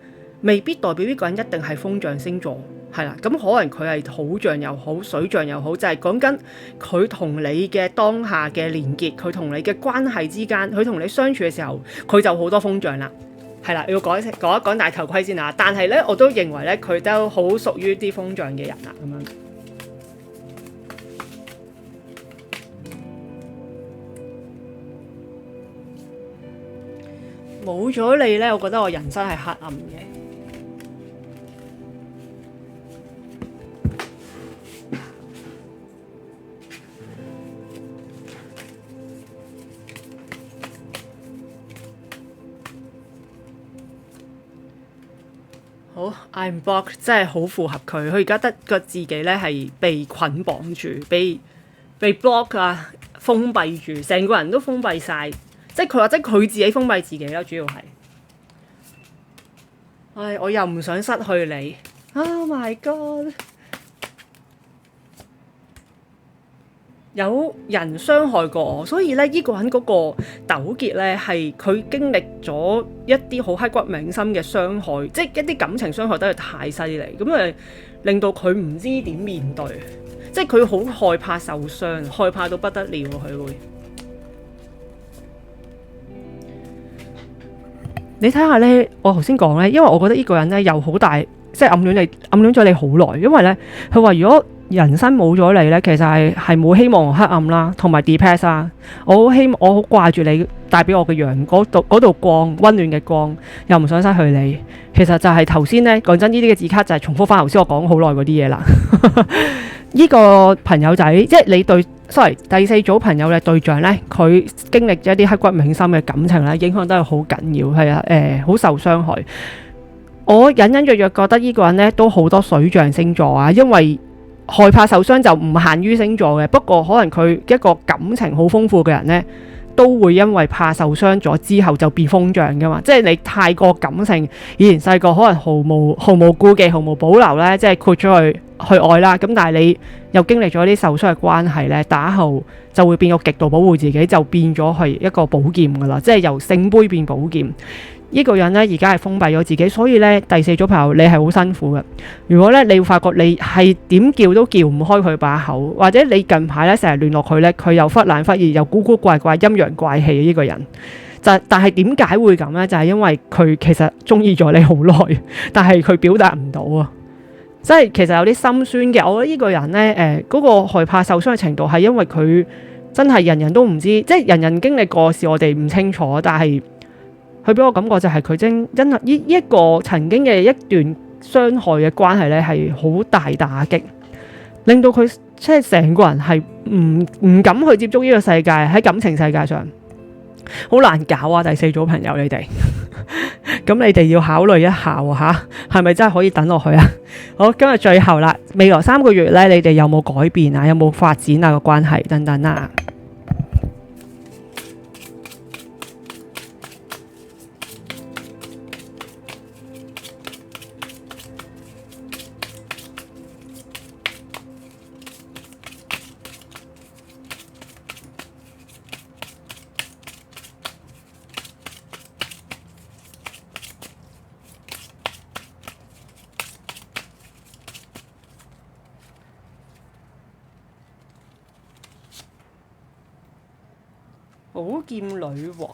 未必代表呢個人一定係風象星座。係啦，咁可能佢係土象又好，水象又好，就係講緊佢同你嘅當下嘅連結，佢同你嘅關係之間，佢同你相處嘅時候，佢就好多風象啦。係啦，要講一講大頭盔先啊。但係咧，我都認為咧，佢都好屬於啲風象嘅人啦，咁樣。冇咗你咧，我覺得我人生係黑暗嘅。好 ，I'm blocked， 真係好符合佢。佢而家得個自己咧係被捆綁住，被 block 啊，封閉住，成個人都封閉晒。即係佢或者佢自己封閉自己啦，主要係。唉，我又唔想失去你。Oh my god！ 有人傷害過我，所以咧呢個人嗰個糾結咧係佢經歷咗一啲好刻骨銘心嘅傷害，即係一啲感情傷害得係太犀利，咁令到佢唔知點面對，即係佢好害怕受傷，害怕到不得了，佢會。你睇下咧，我頭先講咧，因為我覺得呢個人咧又好大，即係暗戀咗你好耐，因為咧佢話如果人生冇咗你咧，其實係冇希望黑暗啦，同埋 depress 啦。我好掛住你帶俾我嘅陽嗰度光，溫暖嘅光，又唔想失去你。其實就係頭先咧，講真呢啲嘅字卡就係重複翻頭先我講好耐嗰啲嘢啦。呢個朋友仔，即係你第四組朋友嘅對象咧，佢經歷咗一啲刻骨銘心嘅感情咧，影響都係好緊要，係啊，好受傷害。我隱隱約約覺得呢個人咧都好多水象星座啊，因為害怕受傷就唔限於星座嘅，不過可能佢一個感情好豐富嘅人呢，都會因為怕受傷咗之後就變風象噶嘛。即係你太過感性，以前細個可能毫無顧忌、毫無保留呢，即係豁出去愛啦。咁但係你又經歷咗啲受傷嘅關係呢，打後就會變個極度保護自己，就變咗係一個寶劍噶啦，即係由聖杯變寶劍。呢個人呢，而家係封閉咗自己，所以呢，第四組朋友你係好辛苦嘅。如果呢，你會發覺你係點叫都叫唔開佢把口，或者你近排呢成日聯絡佢呢，佢又忽冷忽熱，又古古怪怪、陰陽怪氣嘅呢個人。但係點解會咁呢？就係因為佢其實中意咗你好耐，但係佢表達唔到啊。即係其實有啲心酸嘅。我覺得呢個人呢，嗰個害怕受傷嘅程度係因為佢真係人人都唔知，即係人人經歷過事，我哋唔清楚，但係。佢俾我感覺就係佢因呢一個曾經嘅一段傷害嘅關係咧，係好大打擊，令到佢即係成個人係唔敢去接觸呢個世界，喺感情世界上好難搞啊！第四組朋友你哋，咁你哋要考慮一下喎嚇，係咪真係可以等落去啊？好，今日最後啦，未來3個月咧，你哋有冇改變啊？有冇發展啊？個關係等等啊？寶劍女王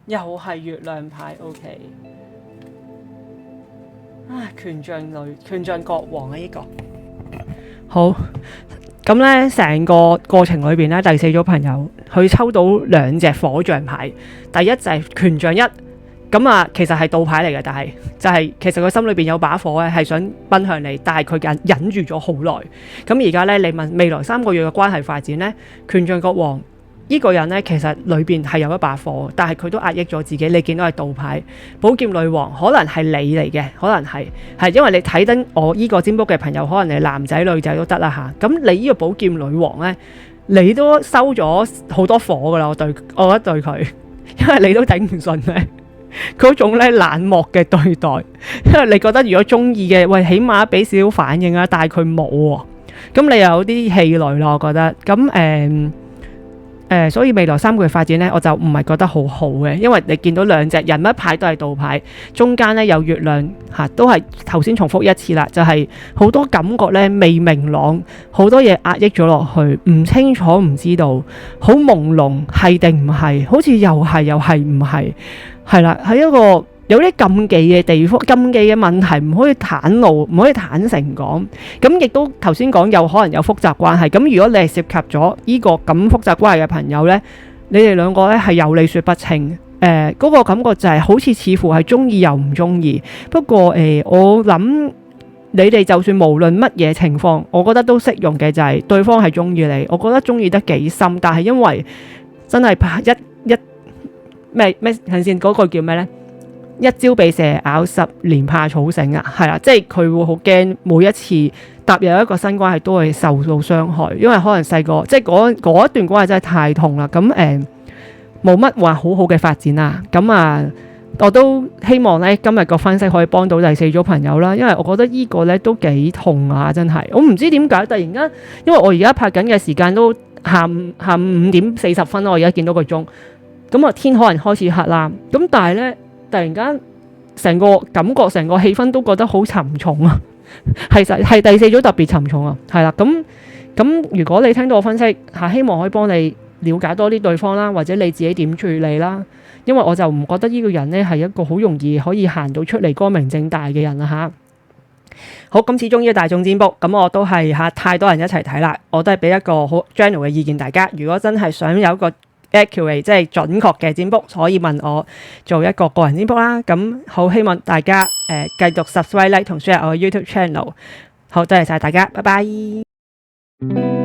又係月亮牌 ，OK。權杖國王啊，呢個好。咁呢成個過程裏邊呢，第四組朋友佢抽到2隻火象牌，第一就係權杖1。咁啊，其實係倒牌嚟嘅，但係就係其實佢心裏邊有把火咧，係想奔向你，但係佢忍住咗好耐。咁而家呢，你問未來3個月嘅關係發展呢，權杖國王。呢個人呢，其實裏邊係有一把火，但係佢都壓抑咗自己。你見到係倒牌，寶劍女王可能係你嚟嘅，可能係因為你睇緊我呢個占卜嘅朋友，可能你男仔女仔都得啦嚇。咁你呢個寶劍女王呢，你都收咗好多火噶啦，我覺得對佢，因為你都頂唔順咧嗰種咧冷漠嘅對待，因為你覺得如果中意嘅，喂，起碼俾少少反應啊，但係佢冇喎，咁你又有啲氣餒咯，我覺得咁所以未來3個月發展呢，我就唔係覺得好好嘅，因為你見到2隻人物牌都係倒牌，中間呢有月亮都係頭先重複一次啦，就係好多感覺呢未明朗，好多嘢壓抑咗落去，唔清楚唔知道，好朦朧，係定唔係？好似又係唔係？係啦，喺一個有啲禁忌嘅地方，禁忌嘅問題唔可以袒露，唔可以坦誠講。咁亦都頭先講有可能有複雜關係。咁如果你係涉及咗呢個咁複雜關係嘅朋友呢，你哋2個呢係有理說不清。嗰個感覺就係好似似乎係中意又唔中意。不過我諗你哋就算無論乜嘢情況，我覺得都適用嘅就係對方係中意你。我覺得中意得幾深，但係因為真係怕一咩頭先嗰個叫咩呢？一朝被蛇咬，10年怕草繩啊，係啦，即係佢會好驚每一次踏入一個新關係都會受到傷害，因為可能細個即係嗰一段關係真係太痛啦。咁冇乜話好好嘅發展啦。咁我都希望呢今日個分析可以幫到第四組朋友啦，因為我覺得呢個呢都幾痛啊，真係。我唔知點解突然間，因為我而家拍緊嘅時間都下午5點40分啦，我而家見到個鐘，咁天可能開始黑啦。咁但係呢，突然間成個感覺成個氣氛都覺得好沉重啊，係第四組特別沉重啊，係啦。咁如果你聽到我分析希望可以幫你了解多啲對方啦，或者你自己點處理啦，因為我就唔覺得呢個人呢係一個好容易可以行到出嚟光明正大嘅人啦。好，咁始終呢個大眾占卜，咁我都係太多人一齊睇啦，我都係俾一個好 general 嘅意見大家。如果真係想有一個accurate 即係準確嘅占卜，可以問我做一個個人占卜啦。咁好，希望大家繼續 subscribe、like 同 share 我嘅 YouTube channel。好，多謝晒大家，拜拜。